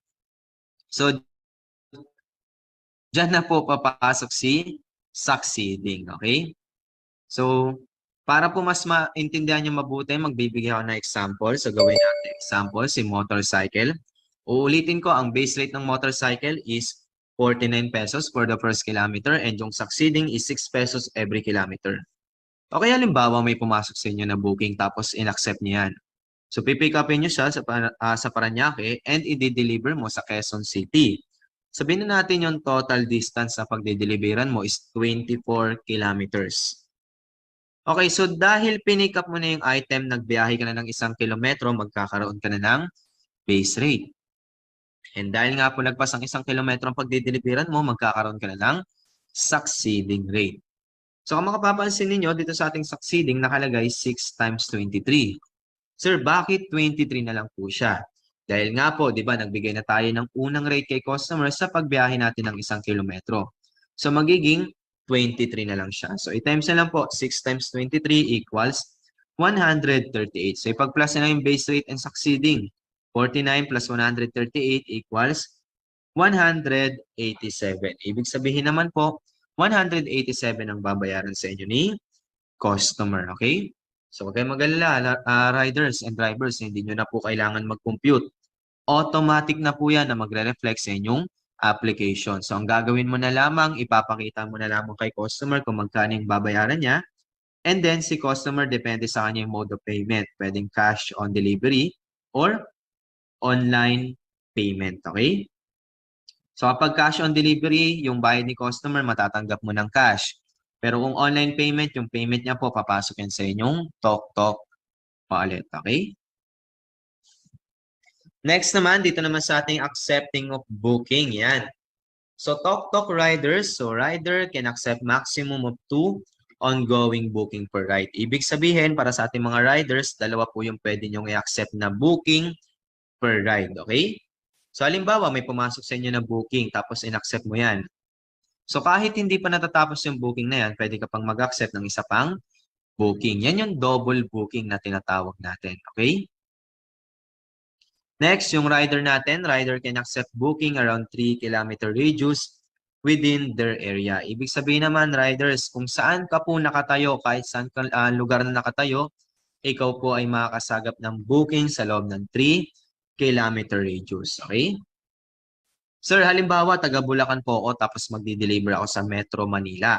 diyan na po papasok si succeeding. Okay? So para po mas maintindihan nyo mabuti, magbibigay ako ng example. So gawin natin example, si motorcycle. Uulitin ko, ang base rate ng motorcycle is 49 pesos for the first kilometer and yung succeeding is 6 pesos every kilometer. Okay, halimbawa may pumasok sa inyo na booking tapos in-accept niyo yan. So pipick upin nyo siya sa Parañaque and i-deliver mo sa Quezon City. Sabihin na natin yung total distance na pagdideliveran mo is 24 kilometers. Okay, so dahil pinick up mo na yung item, nagbiyahe ka na ng 1 kilometro, magkakaroon ka na ng base rate. And dahil nga po lagpas ang 1 kilometro ang pagdideliveran mo, magkakaroon ka na ng succeeding rate. So kung makapapansin ninyo, dito sa ating succeeding, nakalagay 6 times 23. Sir, bakit 23 na lang po siya? Dahil nga po, di ba, nagbigay na tayo ng unang rate kay customer sa pagbiyahe natin ng 1 kilometro. So magiging 23 na lang siya. So i-times na lang po, 6 times 23 equals 138. So ipag-plus na yung base rate and succeeding. 49 plus 138 equals 187. Ibig sabihin naman po, 187 ang babayaran sa inyo ni customer. Okay? So huwag kayong mag-alala, riders and drivers, hindi nyo na po kailangan mag-compute. Automatic na po yan na magre-reflect sa inyong application. So ang gagawin mo na lamang, ipapakita mo na lamang kay customer kung magkano yung babayaran niya. And then si customer, depende sa kanya yung mode of payment. Pwedeng cash on delivery or online payment. Okay? So kapag cash on delivery, yung bayad ni customer, matatanggap mo ng cash. Pero kung online payment, yung payment niya po, papasok yan sa inyong TokTok wallet. Okay? Next naman, dito naman sa ating accepting of booking. Yan. So TokTok riders, so rider can accept maximum of 2 ongoing booking per ride. Ibig sabihin, para sa ating mga riders, dalawa po yung pwede nyong i-accept na booking per ride. Okay? So halimbawa, may pumasok sa inyo na booking, tapos in-accept mo yan. So kahit hindi pa natatapos yung booking na yan, pwede ka pang mag-accept ng isa pang booking. Yan yung double booking na tinatawag natin. Okay? Next, yung rider natin, rider can accept booking around 3 kilometer radius within their area. Ibig sabihin naman, riders, kung saan ka po nakatayo, kahit saan ka, lugar na nakatayo, ikaw po ay makakasagap ng booking sa loob ng 3 kilometer radius. Okay? Sir, halimbawa, taga Bulacan po ako tapos magdi-deliver ako sa Metro Manila.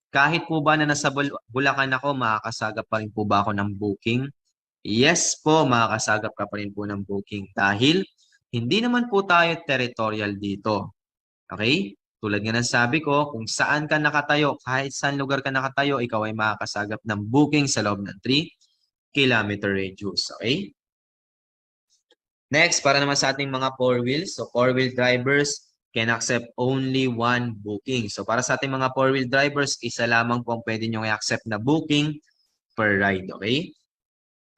Kahit po ba na nasa Bulacan ako, makakasagap pa rin po ba ako ng booking? Yes po, makakasagap ka pa rin po ng booking dahil hindi naman po tayo territorial dito. Okay? Tulad nga ng sabi ko, kung saan ka nakatayo, kahit saan lugar ka nakatayo, ikaw ay makakasagap ng booking sa loob ng 3 kilometer radius. Okay? Next, para naman sa ating mga 4 wheels. So 4 wheel drivers can accept only 1 booking. So para sa ating mga 4 wheel drivers, isa lamang po ang pwede nyo i-accept na booking per ride. Okay?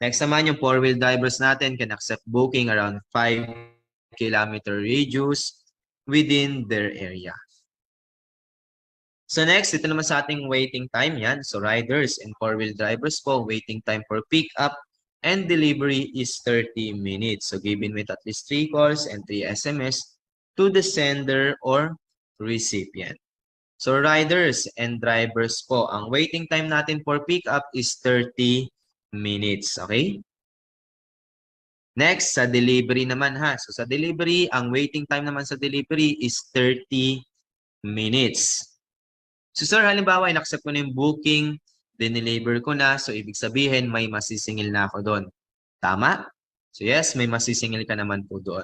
Next naman, yung 4 wheel drivers natin can accept booking around 5 kilometer radius within their area. So next, ito naman sa ating waiting time yan. So riders and 4 wheel drivers po, waiting time for pick up and delivery is 30 minutes. So given with at least 3 calls and 3 SMS to the sender or recipient. So riders and drivers po, ang waiting time natin for pick up is 30 minutes. Okay? Next, sa delivery naman ha. So sa delivery, ang waiting time naman sa delivery is 30 minutes. So sir, halimbawa, in-accept ko na yung booking, dineliver ko na. So ibig sabihin, may masisingil na ako doon. Tama? So yes, may masisingil ka naman po doon.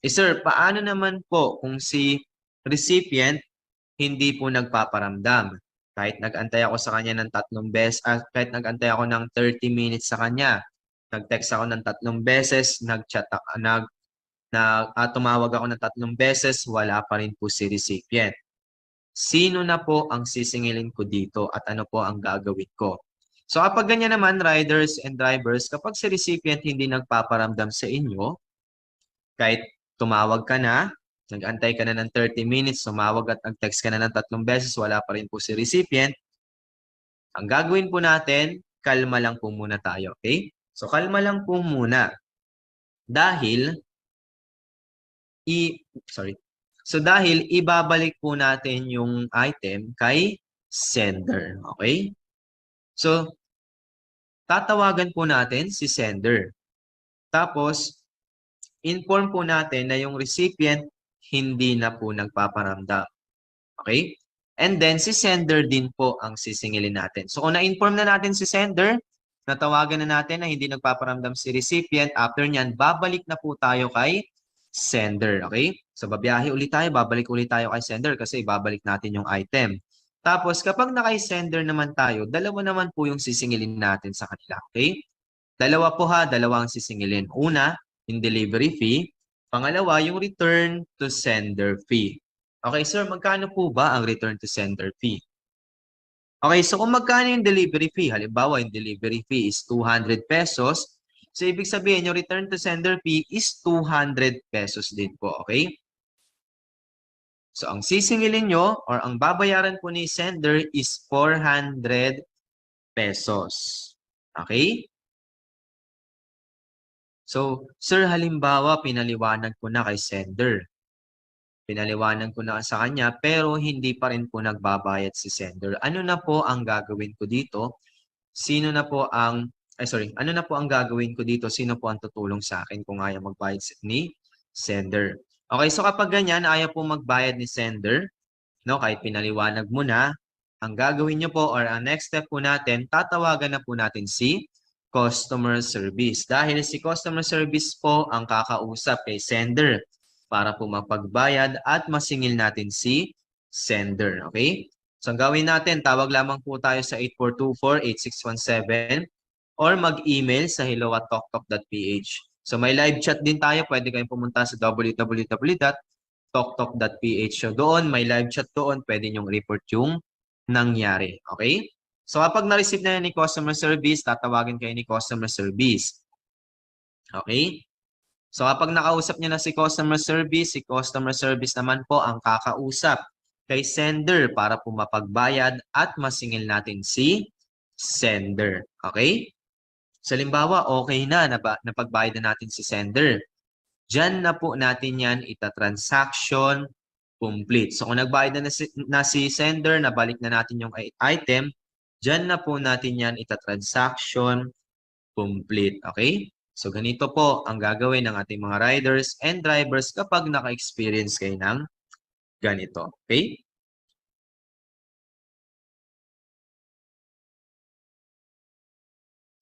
Sir, paano naman po kung si recipient hindi po nagpaparamdam? Kahit nag-antay ako sa kanya ng 3 beses, kahit nag-antay ako ng 30 minutes sa kanya, nag-text ako ng 3 beses, nag-chat ako, tumawag ako ng 3 beses, wala pa rin po si recipient. Sino na po ang sisingilin ko dito at ano po ang gagawin ko? So kapag ganyan naman, riders and drivers, kapag si recipient hindi nagpaparamdam sa inyo, kahit tumawag ka na, nag-antay ka na ng 30 minutes, tumawag at nag-text ka na ng 3 beses, wala pa rin po si recipient, ang gagawin po natin, kalma lang po muna tayo, okay? So kalma lang po muna. Dahil, dahil ibabalik po natin yung item kay sender, okay? So, tatawagan po natin si sender. Tapos, inform po natin na yung recipient hindi na po nagpaparamdam. Okay? And then, si sender din po ang sisingilin natin. So, kung na-inform na natin si sender, natawagan na natin na hindi nagpaparamdam si recipient, after nyan, babalik na po tayo kay sender. Okay? So, babiyahe ulit tayo, babalik ulit tayo kay sender kasi babalik natin yung item. Tapos, kapag naka-sender naman tayo, dalawa naman po yung sisingilin natin sa kanila. Okay? Dalawa po ha, dalawa ang sisingilin. Una, yung delivery fee. Pangalawa, yung return to sender fee. Okay, sir, magkano po ba ang return to sender fee? Okay, so kung magkano yung delivery fee, halimbawa yung delivery fee is 200 pesos, so ibig sabihin yung return to sender fee is 200 pesos din po, okay? So ang sisingilin nyo or ang babayaran po ni sender is 400 pesos. Okay? So, sir, halimbawa, pinaliwanag ko na kay sender. Pinaliwanag ko na sa kanya, pero hindi pa rin po nagbabayad si sender. Ano na po ang gagawin ko dito? Sino na po ang ano na po ang gagawin ko dito? Sino po ang tutulong sa akin kung ayaw magbayad ni sender? Okay, so kapag ganyan, ayaw po magbayad ni sender, no, kahit pinaliwanag mo na, ang gagawin nyo po or ang next step po natin, tatawagan na po natin si customer service. Dahil si customer service po ang kakausap kay sender para po mapagbayad at masingil natin si sender. Okay? So ang gawin natin, tawag lamang po tayo sa 8424-8617 or mag-email sa hello@toktok.ph. So may live chat din tayo. Pwede kayong pumunta sa www.toktok.ph. So doon, may live chat doon. Pwede nyong report yung nangyari. Okay? So kapag na-receive na yan ni customer service, tatawagin kayo ni customer service. Okay? So kapag nakausap niyo na si customer service naman po ang kakausap kay sender para po mapagbayad at masingil natin si sender. Okay? So halimbawa, okay na, napagbayad na natin si sender. Diyan na po natin yan ita-transaction complete. So kung nagbayad na si sender, nabalik na natin yung item, diyan na po natin yan ita-transaction complete. Okay? So ganito po ang gagawin ng ating mga riders and drivers kapag naka-experience kayo ng ganito. Okay?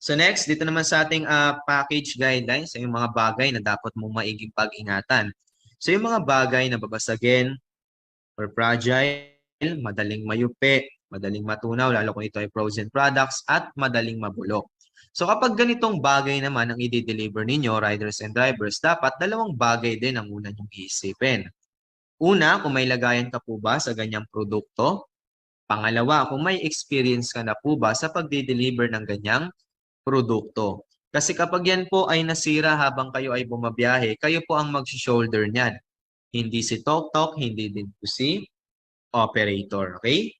So next, dito naman sa ating package guidelines, yung mga bagay na dapat mong maiging pag-ingatan. So yung mga bagay na babasagin or fragile, madaling mayupi, madaling matunaw, lalo kung ito ay frozen products, at madaling mabulok. So kapag ganitong bagay naman ang i-deliver ninyo, riders and drivers, dapat dalawang bagay din ang una nyong iisipin. Una, kung may lagayan ka po ba sa ganyang produkto? Pangalawa, kung may experience ka na po ba sa pagdi-deliver ng ganyang produkto. Kasi kapag yan po ay nasira habang kayo ay bumabiyahe, kayo po ang mag-shoulder niyan. Hindi si Toktok, hindi din po si operator. Okay?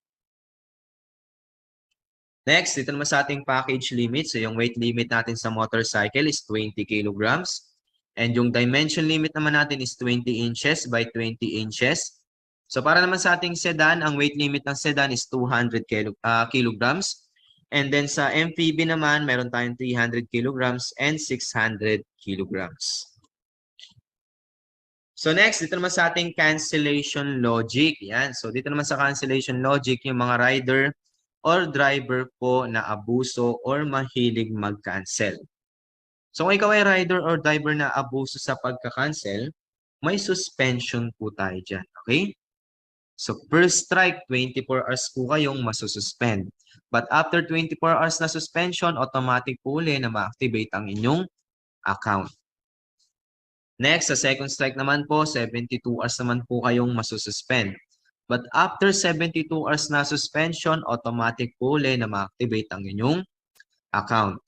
Next, dito naman sa ating package limit. So yung weight limit natin sa motorcycle is 20 kilograms. And yung dimension limit naman natin is 20 inches by 20 inches. So para naman sa ating sedan, ang weight limit ng sedan is 200 kilograms. And then sa MPV naman, meron tayong 300 kilograms and 600 kilograms. So next, dito naman sa ating cancellation logic. Yan. So dito naman sa cancellation logic, yung mga rider or driver po na abuso or mahilig mag-cancel. So kung ikaw ay rider or driver na abuso sa pagka-cancel, may suspension po tayo dyan. Okay? So per strike, 24 hours po kayong masususpend. But after 24 hours na suspension, automatic po uli na ma-activate ang inyong account. Next, sa second strike naman po, 72 hours naman po kayong masususpend. But after 72 hours na suspension, automatic po uli na ma-activate ang inyong account.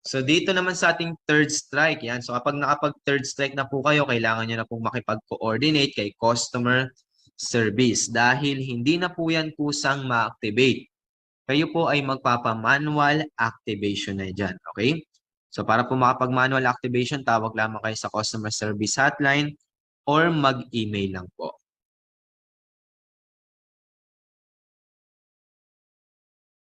So dito naman sa ating third strike, yan. So kapag nakapag-third strike na po kayo, kailangan nyo na pong makipag-coordinate kay customer service dahil hindi na po yan kusang ma-activate. Kayo po ay magpapa-manual activation na dyan. Okay? So para po makapag-manual activation, tawag lamang kayo sa customer service hotline or mag-email lang po.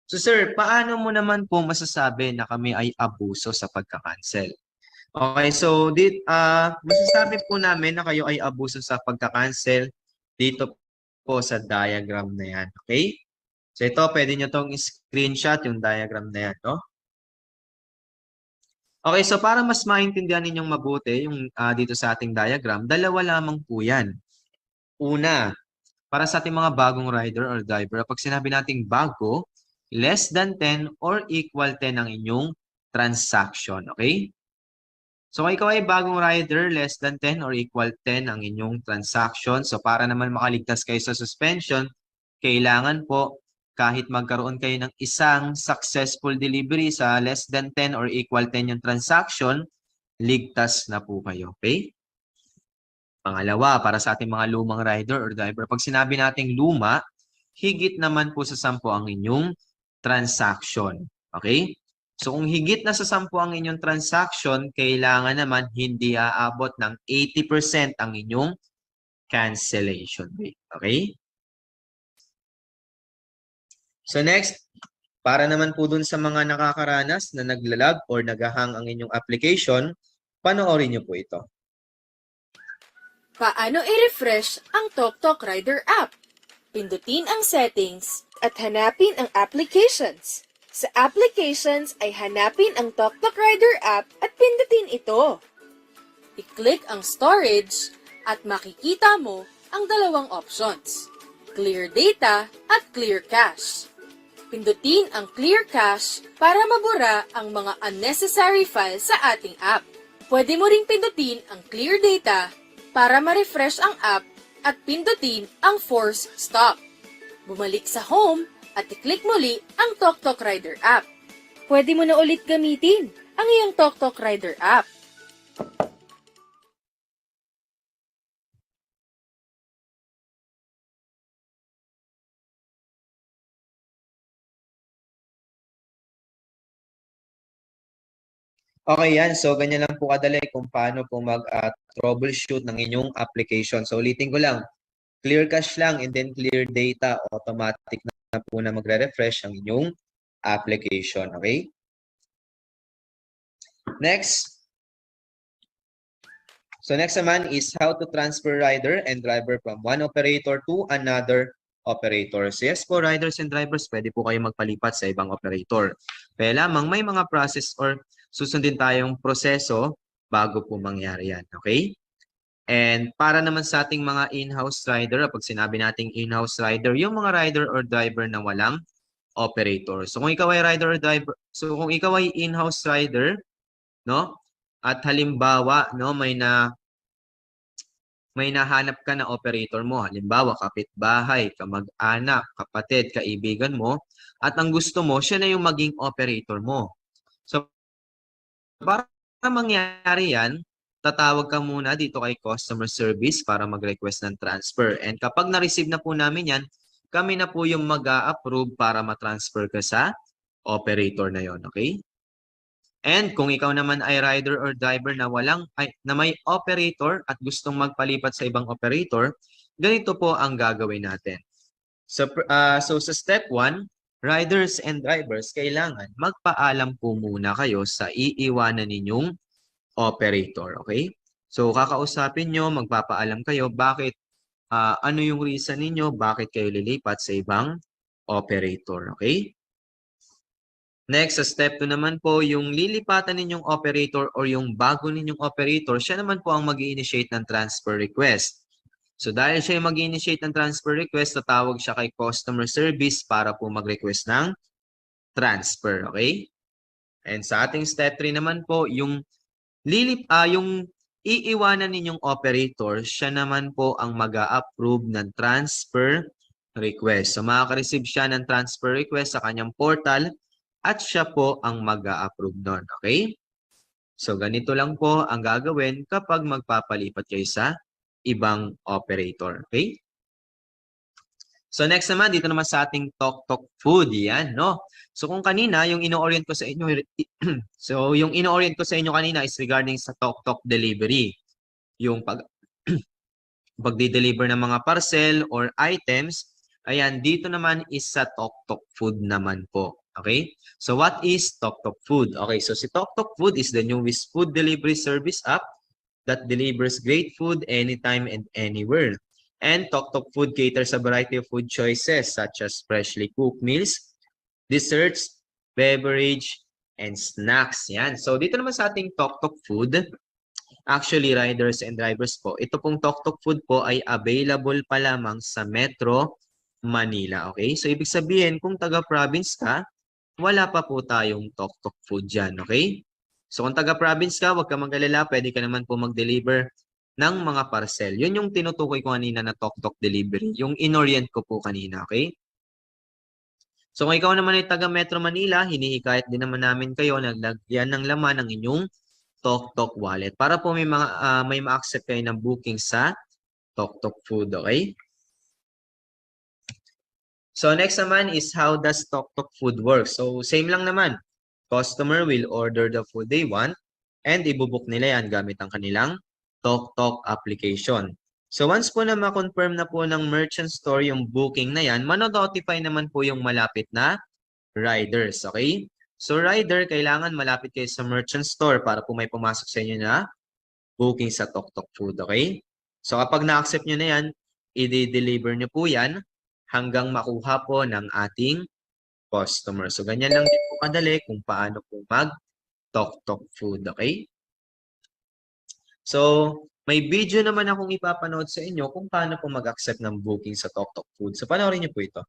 So sir, paano mo naman po masasabi na kami ay abuso sa pagka-cancel? Okay, so masasabi po namin na kayo ay abuso sa pagka-cancel dito po sa diagram na yan. Okay? So ito, pwede nyo itong screenshot yung diagram na yan. No? Okay, so para mas maintindihan ninyong mabuti yung dito sa ating diagram, dalawa lamang po yan. Una, para sa ating mga bagong rider or driver, pag sinabi nating bago, less than 10 or equal 10 ang inyong transaction. Okay? So kung ikaw ay bagong rider, less than 10 or equal 10 ang inyong transaction. So para naman makaligtas kayo sa suspension, kailangan po kahit magkaroon kayo ng isang successful delivery sa less than 10 or equal 10 yung transaction, ligtas na po kayo. Okay? Pangalawa, para sa ating mga lumang rider or driver, pag sinabi nating luma, higit naman po sa 10 ang inyong transaction. Okay? So kung higit na sa 10 ang inyong transaction, kailangan naman hindi aabot ng 80% ang inyong cancellation rate. Okay? So next, Para naman po dun sa mga nakakaranas na naglalag or nagahang ang inyong application, panoorin niyo po ito. Paano i-refresh ang TokTok Rider app? Pindutin ang settings at hanapin ang applications. Sa applications ay hanapin ang TokTok Rider app at pindutin ito. I-click ang storage at makikita mo ang dalawang options, Clear Data at Clear Cache. Pindutin ang Clear Cache para mabura ang mga unnecessary files sa ating app. Pwede mo ring pindutin ang Clear Data para ma-refresh ang app at pindutin ang Force Stop. Bumalik sa home at i-click muli ang TokTok Rider app. Pwede mo na ulit gamitin ang iyong TokTok Rider app. Okay yan, so ganyan lang po kadali kung paano po mag-troubleshoot ng inyong application. So ulitin ko lang, clear cache lang and then clear data, automatic na po na magre-refresh ang inyong application, okay? Next. So next naman is how to transfer rider and driver from one operator to another operator. So yes po, riders and drivers, pwede po kayo magpalipat sa ibang operator. Kaya lamang may mga process or susundin tayong proseso bago po mangyari yan, okay? And para naman sa ating mga in-house rider, pag sinabi nating in-house rider, yung mga rider or driver na walang operator. So kung ikaw ay rider or driver, so kung ikaw ay in-house rider, no? At halimbawa, no, may nahanap ka na operator mo, halimbawa kapitbahay, kamag-anak, kapatid, kaibigan mo, at ang gusto mo, siya na yung maging operator mo. So, para mangyari yan, tatawag ka muna dito kay customer service para mag-request ng transfer. And kapag na-receive na po namin yan, kami na po yung mag-a-approve para ma-transfer ka sa operator na yon, okay? And kung ikaw naman ay rider or driver na na may operator at gustong magpalipat sa ibang operator, ganito po ang gagawin natin. So sa step 1, riders and drivers, kailangan magpaalam po muna kayo sa iiwanan ninyong operator, okay? So kakausapin nyo, magpapaalam kayo bakit, ano yung reason ninyo, bakit kayo lilipat sa ibang operator, okay? Next, sa step 2 naman po, yung lilipatan ninyong operator or yung bago ninyong operator, siya naman po ang mag-i-initiate ng transfer request. So dahil siya yung mag-i-initiate ng transfer request, tatawag siya kay customer service para po mag-request ng transfer, okay? And sa ating step 3 naman po, yung iiwanan ninyong operator, siya naman po ang mag-a-approve ng transfer request. So makaka-receive siya ng transfer request sa kanyang portal at siya po ang mag-a-approve nun, okay? So ganito lang po ang gagawin kapag magpapalipat kayo sa ibang operator, okay? So next naman, dito naman sa ating TokTok Food, yan, no? So kung kanina, yung ino-orient ko sa inyo, kanina is regarding sa TokTok delivery. Yung pagdi-deliver ng mga parcel or items, ayan, dito naman is sa TokTok Food naman po. Okay? So what is TokTok Food? Okay, so si TokTok Food is the newest food delivery service app that delivers great food anytime and anywhere. And TokTok Food caters a variety of food choices such as freshly cooked meals, desserts, beverage, and snacks. Yan. So dito naman sa ating TokTok Food, actually riders and drivers po, ito pong TokTok Food po ay available pa lamang sa Metro Manila. Okay? So ibig sabihin, kung taga-province ka, wala pa po tayong TokTok Food dyan, okay? So kung taga-province ka, huwag ka mag-alala, pwede ka naman po mag-deliver ng mga parcel. Yun yung tinutukoy ko kanina na TokTok delivery, yung in-orient ko po kanina, okay? So kung ikaw naman ay taga-Metro Manila, hinihikayat din naman namin kayo na lagyan ng laman ng inyong TokTok wallet para po may ma-accept kayo ng booking sa TokTok Food, okay? So next naman is how does TokTok Food work? So same lang naman. Customer will order the food they want and ibubuk nila yan gamit ang kanilang TokTok application. So once po na ma-confirm na po ng merchant store yung booking na yan, mano-notify naman po yung malapit na riders. Okay? So rider, kailangan malapit kayo sa merchant store para po may pumasok sa inyo na booking sa Tok Tok Food. Okay? So kapag na-accept nyo na yan, i-deliver nyo po yan hanggang makuha po ng ating customer. So ganyan lang din po kadali kung paano po mag-Tok Tok Food. Okay? So, may video naman akong ipapanood sa inyo kung paano po mag-accept ng booking sa Tok Tok Food. So, panoorin niyo po ito.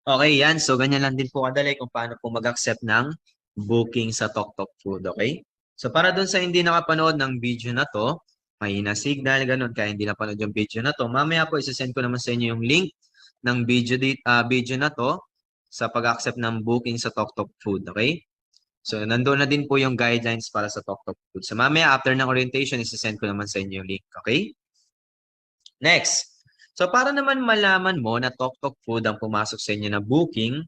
Okay, yan. So, ganyan lang din po kadali kung paano po mag-accept ng booking sa Tok Tok Food. Okay? So, para dun sa hindi nakapanood ng video na to, mahina signal, ganun, kaya hindi napanood yung video na to, mamaya po isasend ko naman sa inyo yung link ng video na to sa pag-accept ng booking sa Tok Tok Food. Okay? So, nandoon na din po yung guidelines para sa Tok Tok Food. So, mamaya after ng orientation, isasend ko naman sa inyo yung link. Okay? Next. So, para naman malaman mo na Tok Tok Food ang pumasok sa inyo na booking,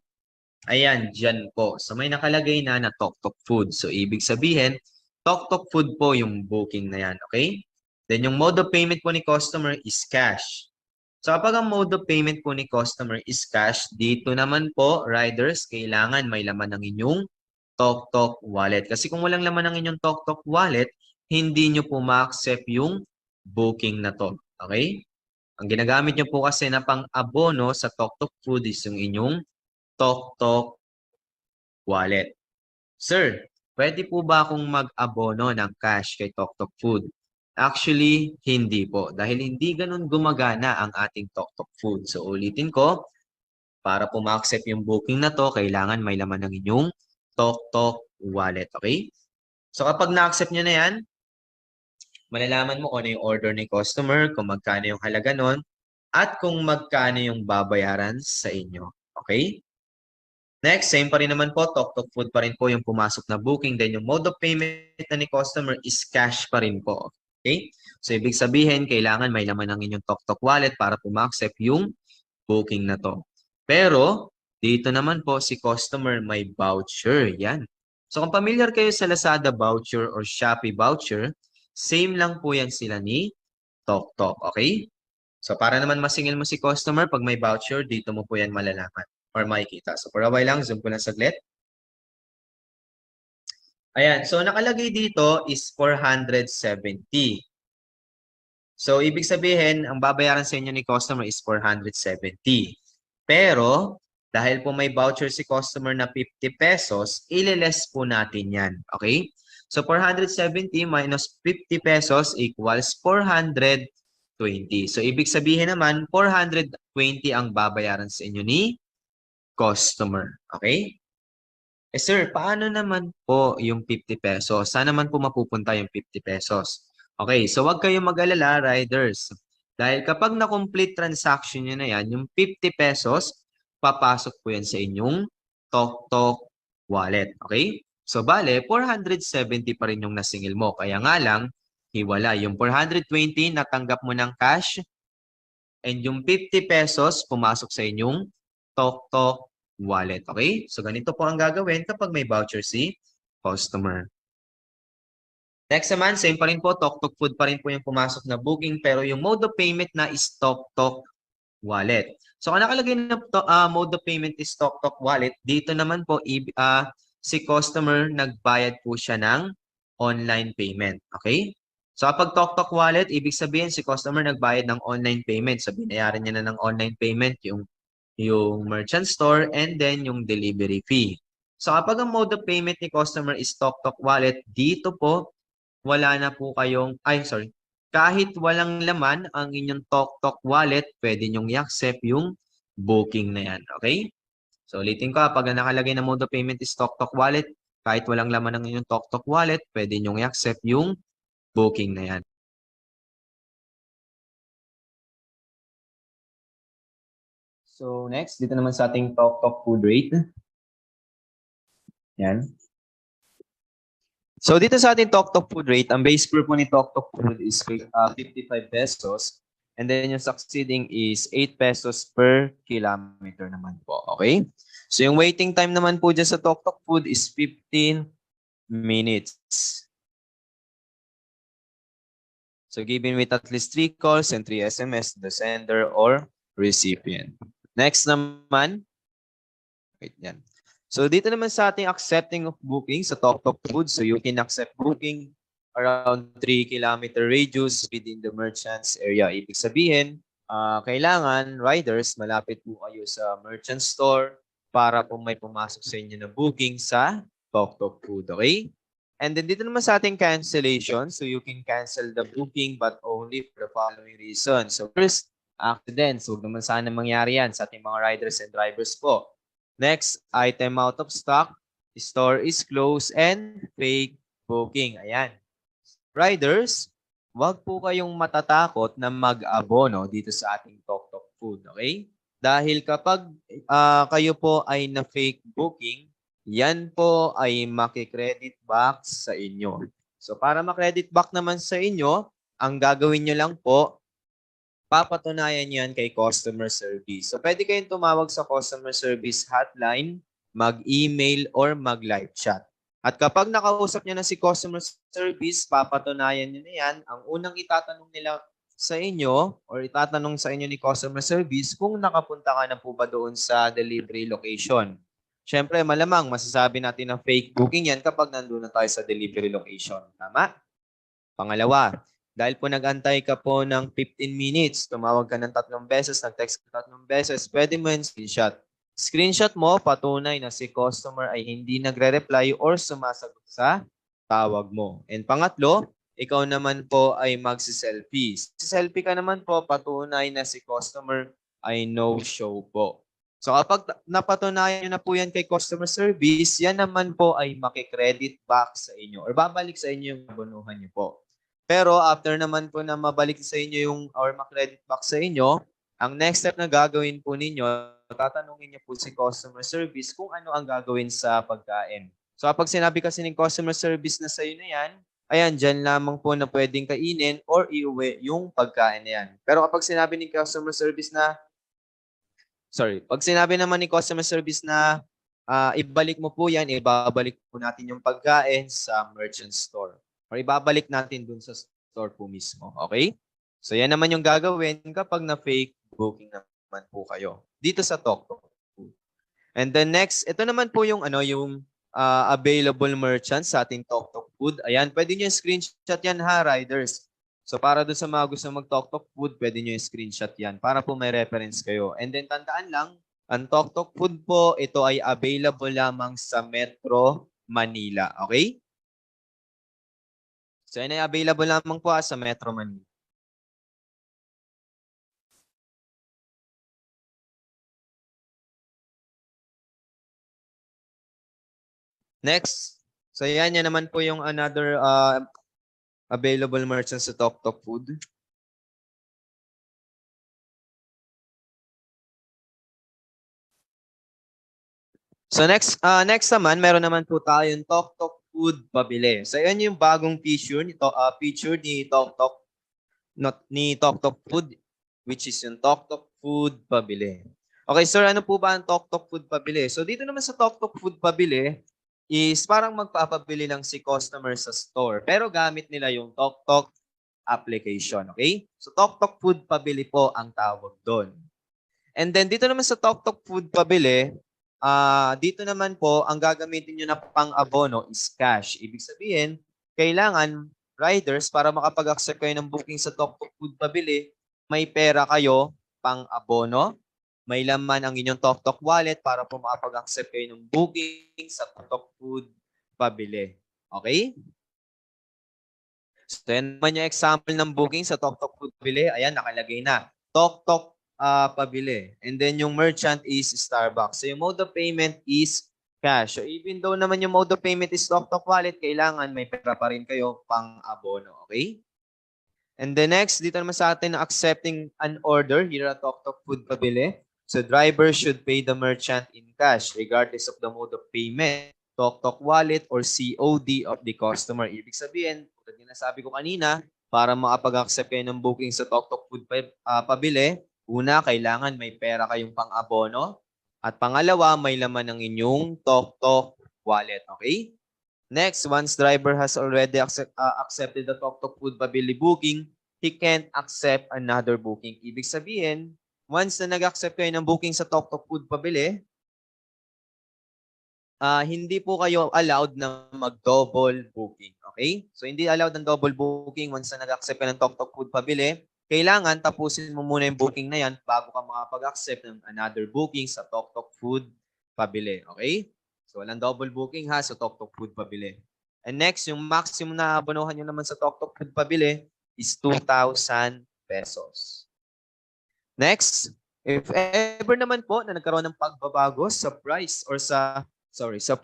ayan, dyan po. So, may nakalagay na Tok Tok Food. So, ibig sabihin, Tok Tok Food po yung booking na yan. Okay? Then, yung mode of payment po ni customer is cash. So, kapag ang mode of payment po ni customer is cash, dito naman po, riders, kailangan may laman ng inyong Tok Tok wallet. Kasi kung walang laman ng inyong Tok Tok wallet, hindi nyo po ma-accept yung booking na to. Okay? Ang ginagamit nyo po kasi na pang-abono sa Tok Tok Food is yung inyong Tok Tok wallet. Sir, pwede po ba akong mag-abono ng cash kay Tok Tok Food? Actually, hindi po. Dahil hindi ganun gumagana ang ating Tok Tok Food. So, ulitin ko, para po ma-accept yung booking na to, kailangan may laman ng inyong Tok Tok wallet. Okay? So, kapag na-accept nyo na yan, malalaman mo kung ano yung order ni customer, kung magkano yung halaga nun, at kung magkano yung babayaran sa inyo. Okay? Next, same pa rin naman po, Tok Tok Food pa rin po yung pumasok na booking. Then yung mode of payment na ni customer is cash pa rin po. Okay? So, ibig sabihin, kailangan may laman ng inyong Tok Tok wallet para po ma-accept yung booking na to. Pero, dito naman po si customer may voucher. Yan. So, kung familiar kayo sa Lazada voucher or Shopee voucher, same lang po yan sila ni Tok Tok. Okay? So, para naman masingil mo si customer, pag may voucher, dito mo po yan malalaman or makikita. So, for a while lang, zoom ko lang saglit. Ayan. So, nakalagay dito is 470. So, ibig sabihin, ang babayaran sa inyo ni customer is 470. Pero, dahil po may voucher si customer na 50 pesos, ililess po natin yan. Okay? So, 470 minus 50 pesos equals 420. So, ibig sabihin naman, 420 ang babayaran sa inyo ni customer. Okay? Eh, sir, paano naman po yung 50 pesos? Saan naman po mapupunta yung 50 pesos? Okay, so wag kayong mag-alala, riders. Dahil kapag na-complete transaction nyo na yan, yung 50 pesos, papasok po yan sa inyong Tok Tok wallet. Okay? So, bale, 470 pa rin yung nasingil mo. Kaya nga lang, hiwala. Yung 420, natanggap mo ng cash. And yung 50 pesos, pumasok sa inyong Tok Tok wallet. Okay? So, ganito po ang gagawin kapag may voucher si customer. Next naman, same pa rin po. Tok Tok Food pa rin po yung pumasok na booking. Pero yung mode of payment na is Tok Tok wallet. So, kung nakalagay na mode of payment is Tok Tok wallet, dito naman po, si customer nagbayad po siya ng online payment. Okay? So kapag TokTok Wallet, ibig sabihin si customer nagbayad ng online payment. So binayaran niya na ng online payment yung merchant store and then yung delivery fee. So kapag ang mode of payment ni customer is TokTok Wallet, dito po wala na po kayong, kahit walang laman ang inyong TokTok Wallet, pwede nyong i-accept yung booking na yan. Okay? So ulitin ko, pag nakalagay na mode of payment is TokTok Wallet, kahit walang laman ng inyong TokTok Wallet, pwede nyong i-accept yung booking na yan. So next, dito naman sa ating TokTok food rate. Yan. So dito sa ating TokTok food rate, ang base fare po ni TokTok food is 55 pesos. And then yung succeeding is 8 pesos per kilometer naman po. Okay? So yung waiting time naman po dyan sa TokTok food is 15 minutes. So given with at least 3 calls and 3 SMS, the sender or recipient. Next naman, wait yan. So dito naman sa ating accepting of booking sa TokTok food, so you can accept booking around 3 kilometer radius within the merchant's area. Ibig sabihin, kailangan riders malapit po kayo sa merchant store para po may pumasok sa inyo na booking sa TokTok food. Okay? And then dito naman sa ating cancellation, so you can cancel the booking but only for the following reason. So first, accidents. Huwag naman sana mangyari yan sa ating mga riders and drivers po. Next, item out of stock, store is closed, and fake booking. Ayan. Riders, wag po kayong matatakot na mag-abono dito sa ating TokTok food. Okay? Dahil kapag kayo po ay na-fake booking, yan po ay maki-credit back sa inyo. So para ma-credit back naman sa inyo, ang gagawin nyo lang po, papatunayan yan kay customer service. So pwede kayong tumawag sa customer service hotline, mag-email, or mag-live chat. At kapag nakausap nyo na si customer service, papatunayan nyo na yan. Ang unang itatanong nila sa inyo or itatanong sa inyo ni customer service kung nakapunta ka na po ba doon sa delivery location. Siyempre, malamang masasabi natin na fake booking yan kapag nandun na tayo sa delivery location. Tama? Pangalawa, dahil po nag-antay ka po ng 15 minutes, tumawag ka ng 3 beses, nag-text ka 3 beses, pwede mo yung screenshot. Screenshot mo, patunay na si customer ay hindi nagre-reply or sumasagot sa tawag mo. And pangatlo, ikaw naman po ay magsi-selfie. Si-selfie ka naman po, patunay na si customer ay no-show po. So kapag napatunayan nyo na po yan kay customer service, yan naman po ay makikredit back sa inyo or babalik sa inyo yung abonuhan nyo po. Pero after naman po na mabalik sa inyo yung or makredit back sa inyo, ang next step na gagawin po ninyo, tatanungin niyo po si customer service kung ano ang gagawin sa pagkain. So kapag sinabi kasi ng customer service na sa'yo na yan, ayan, dyan lamang po na pwedeng kainin or iuwi yung pagkain na yan. Pero kapag sinabi ng customer service na, pag sinabi naman ni customer service na ibalik mo po yan, ibabalik po natin yung pagkain sa merchant store. Or ibabalik natin dun sa store po mismo. Okay? So yan naman yung gagawin kapag na-fake booking naman po kayo dito sa TokTok. And then next, ito naman po yung available merchants sa ating TokTok food. Ayan, pwede nyo yung screenshot yan ha, riders. So para doon sa mga gusto mag-TokTok food, pwede nyo yung screenshot yan para po may reference kayo. And then tandaan lang, ang TokTok food po, ito ay available lamang sa Metro Manila. Okay? So yan ay available lamang po sa Metro Manila. Next. So yan naman po yung another available merchants sa TokTok food. So next naman, meron naman po tayong TokTok food pabili. So yan yung bagong feature ni TokTok food, which is yung TokTok food pabili. Okay, sir, ano po ba ang TokTok food pabili? So dito naman sa TokTok food pabili is parang magpapabili lang si customer sa store, pero gamit nila yung TokTok application, okay? So TokTok food pabili po ang tawag doon. And then dito naman sa TokTok food pabili, dito naman po, ang gagamitin nyo na pang abono is cash. Ibig sabihin, kailangan riders, para makapag-accept kayo ng booking sa Tok Tok Food Pabili, may pera kayo pang abono, may laman ang inyong Tok Tok wallet para po makapag-accept kayo ng booking sa Tok Tok Food Pabili. Okay? So, yan naman yung example ng booking sa Tok Tok Food Pabili. Ayan, nakalagay na. Tok Tok Pabili. And then yung merchant is Starbucks. So yung mode of payment is cash. So even though naman yung mode of payment is Tok Tok wallet, kailangan may pera pa rin kayo pang abono. Okay? And the next, dito naman sa atin, accepting an order here at Tok Tok Food Pabili. So driver should pay the merchant in cash regardless of the mode of payment, Tok Tok wallet or COD of the customer. Ibig sabihin, tulad ng nasabi ko kanina, para makapag-accept kayo ng booking sa Tok Tok Food Pabili, una, kailangan may pera kayong pang-abono. At pangalawa, may laman ng inyong Tok Tok wallet. Okay? Next, once driver has already accepted the Tok Tok Food Pabili booking, he can't accept another booking. Ibig sabihin, once na nag-accept kayo ng booking sa Tok Tok Food Pabili, hindi po kayo allowed na mag-double booking. Okay? So, hindi allowed ng double booking once na nag-accept ka ng Tok Tok Food Pabili. Kailangan tapusin mo muna yung booking na yan bago ka makapag-accept ng another booking sa Tok Tok Food Pabili. Okay? So, walang double booking ha sa Tok Tok Food Pabili. And next, yung maximum na abonohan nyo naman sa Tok Tok Food Pabili is 2,000 pesos. Next, if ever naman po na nagkaroon ng pagbabago sa price or sa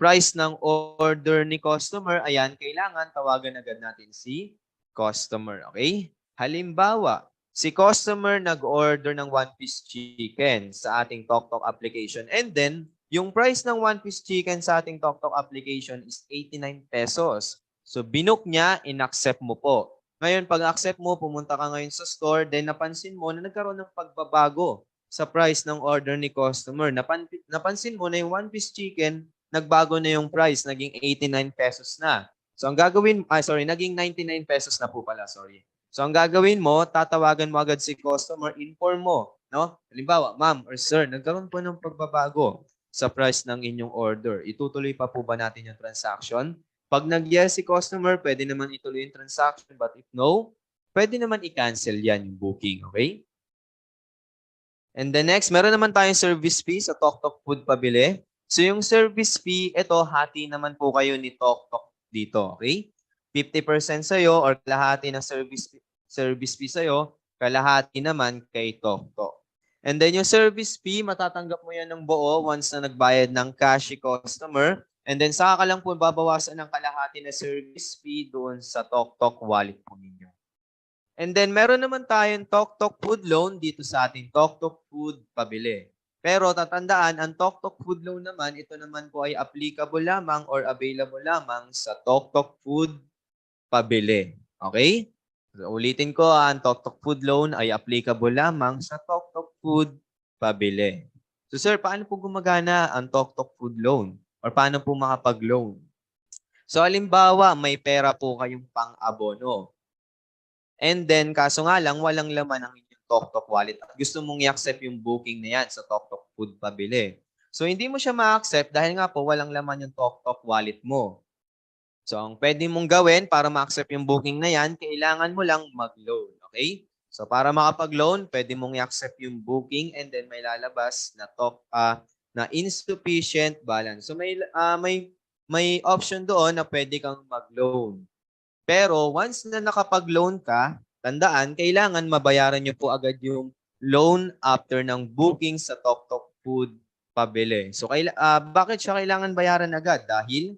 price ng order ni customer, ayan, kailangan tawagan agad natin si customer. Okay? Halimbawa, si customer nag-order ng 1-piece chicken sa ating Tok Tok application. And then, yung price ng 1-piece chicken sa ating Tok Tok application is 89 pesos. So, binook niya, in-accept mo po. Ngayon, pag-accept mo, pumunta ka ngayon sa store, then napansin mo na nagkaroon ng pagbabago sa price ng order ni customer. Napansin mo na yung 1-piece chicken, nagbago na yung price, naging 89 pesos na. So, ang gagawin, naging 99 pesos na po pala, sorry. So, ang gagawin mo, tatawagan mo agad si customer, inform mo, no? Halimbawa, ma'am or sir, nagkaroon po ng pagbabago sa price ng inyong order. Itutuloy pa po ba natin yung transaction? Pag nag-yes si customer, pwede naman ituloy yung transaction. But if no, pwede naman i-cancel yan yung booking. Okay? And the next, meron naman tayong service fee sa Tok Tok Food Pabili. So yung service fee, ito, hati naman po kayo ni Tok Tok dito. Okay? 50% sa'yo or kalahati ng service fee sa'yo, kalahati naman kay Tok Tok. And then yung service fee, matatanggap mo yan ng buo once na nagbayad ng cash si customer. And then saka ka lang po babawasan ng kalahati na service fee doon sa Tok Tok wallet po ninyo. And then meron naman tayong Tok Tok Food Loan dito sa ating Tok Tok Food Pabili. Pero tatandaan, ang Tok Tok Food Loan naman, ito naman po ay applicable lamang or available lamang sa Tok Tok Food Pabili. Okay? So, ulitin ko, ang Tok Tok Food Loan ay applicable lamang sa Tok Tok Food Pabili. So sir, paano po gumagana ang Tok Tok Food Loan? Or paano po makapag-loan? So halimbawa, may pera po kayong pang-abono. And then, kaso nga lang, walang laman ang inyong Tok Tok wallet. At gusto mong i-accept yung booking na yan sa Tok Tok Food Pabili. So hindi mo siya ma-accept dahil nga po walang laman yung Tok Tok wallet mo. So ang pwede mong gawin para ma-accept yung booking na yan, kailangan mo lang mag-loan. Okay? So para makapag-loan, pwede mong i-accept yung booking and then may lalabas na insufficient balance. So may option doon na pwede kang mag-loan. Pero once na nakapag-loan ka, tandaan, kailangan mabayaran nyo po agad yung loan after ng booking sa Tok Tok Food Pabili. So bakit siya kailangan bayaran agad? Dahil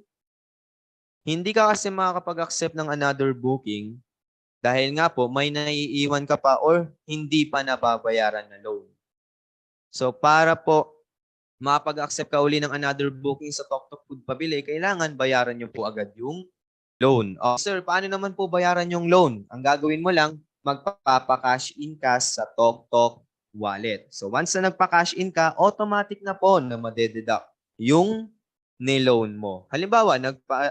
hindi ka kasi makakapag-accept ng another booking dahil nga po may naiiwan ka pa or hindi pa nababayaran na loan. So para po makapag-accept ka uli ng another booking sa Tok Tok Food Pabili, kailangan bayaran nyo po agad yung loan. Sir, paano naman po bayaran yung loan? Ang gagawin mo lang, magpapa-cash in ka sa Tok Tok wallet. So once na nagpa-cash in ka, automatic na po na madededuct yung ni-loan mo. Halimbawa,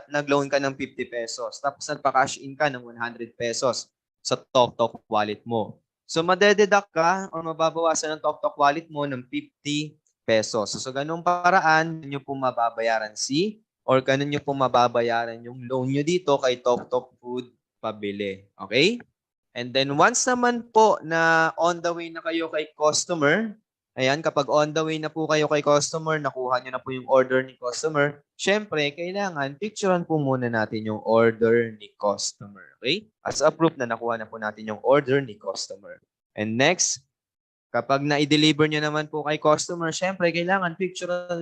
nag-loan ka ng 50 pesos, tapos nagpa-cash in ka ng 100 pesos sa Tok Tok wallet mo. So madededuct ka o mababawasan ng Tok Tok wallet mo ng 50 pesos. So ganung paraan, nyo po mababayaran ganun nyo po mababayaran yung loan nyo dito kay Tok Tok Food pabili. Okay? And then once naman po na on the way na kayo kay customer, ayan, kapag on the way na po kayo kay customer, nakuha nyo na po yung order ni customer, syempre, kailangan picturean po muna natin yung order ni customer. Okay? As a proof na nakuha na po natin yung order ni customer. And next, kapag na-deliver nyo naman po kay customer, syempre, kailangan picturean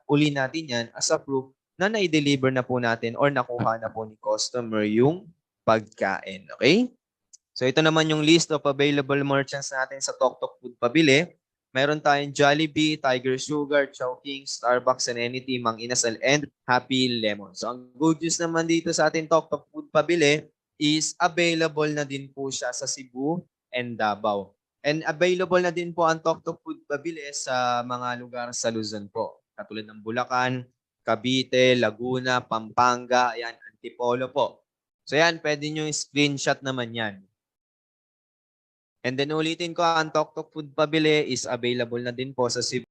uli natin yan as a proof na na-deliver na po natin or nakuha na po ni customer yung pagkain. Okay? So ito naman yung list of available merchants natin sa Tok Food Pabili. Meron tayong Jollibee, Tiger Sugar, Chowking, Starbucks, and Anything, Mang Inasal, and Happy Lemon. So ang good news naman dito sa ating Tok Food Pabili is available na din po siya sa Cebu and Davao. And available na din po ang Tok Food Pabili sa mga lugar sa Luzon po. Katulad ng Bulacan, Cavite, Laguna, Pampanga, ayan, Antipolo po. So yan, pwede nyo screenshot naman yan. And then ulitin ko, ang Tok Food Pabili is available na din po sa Cebu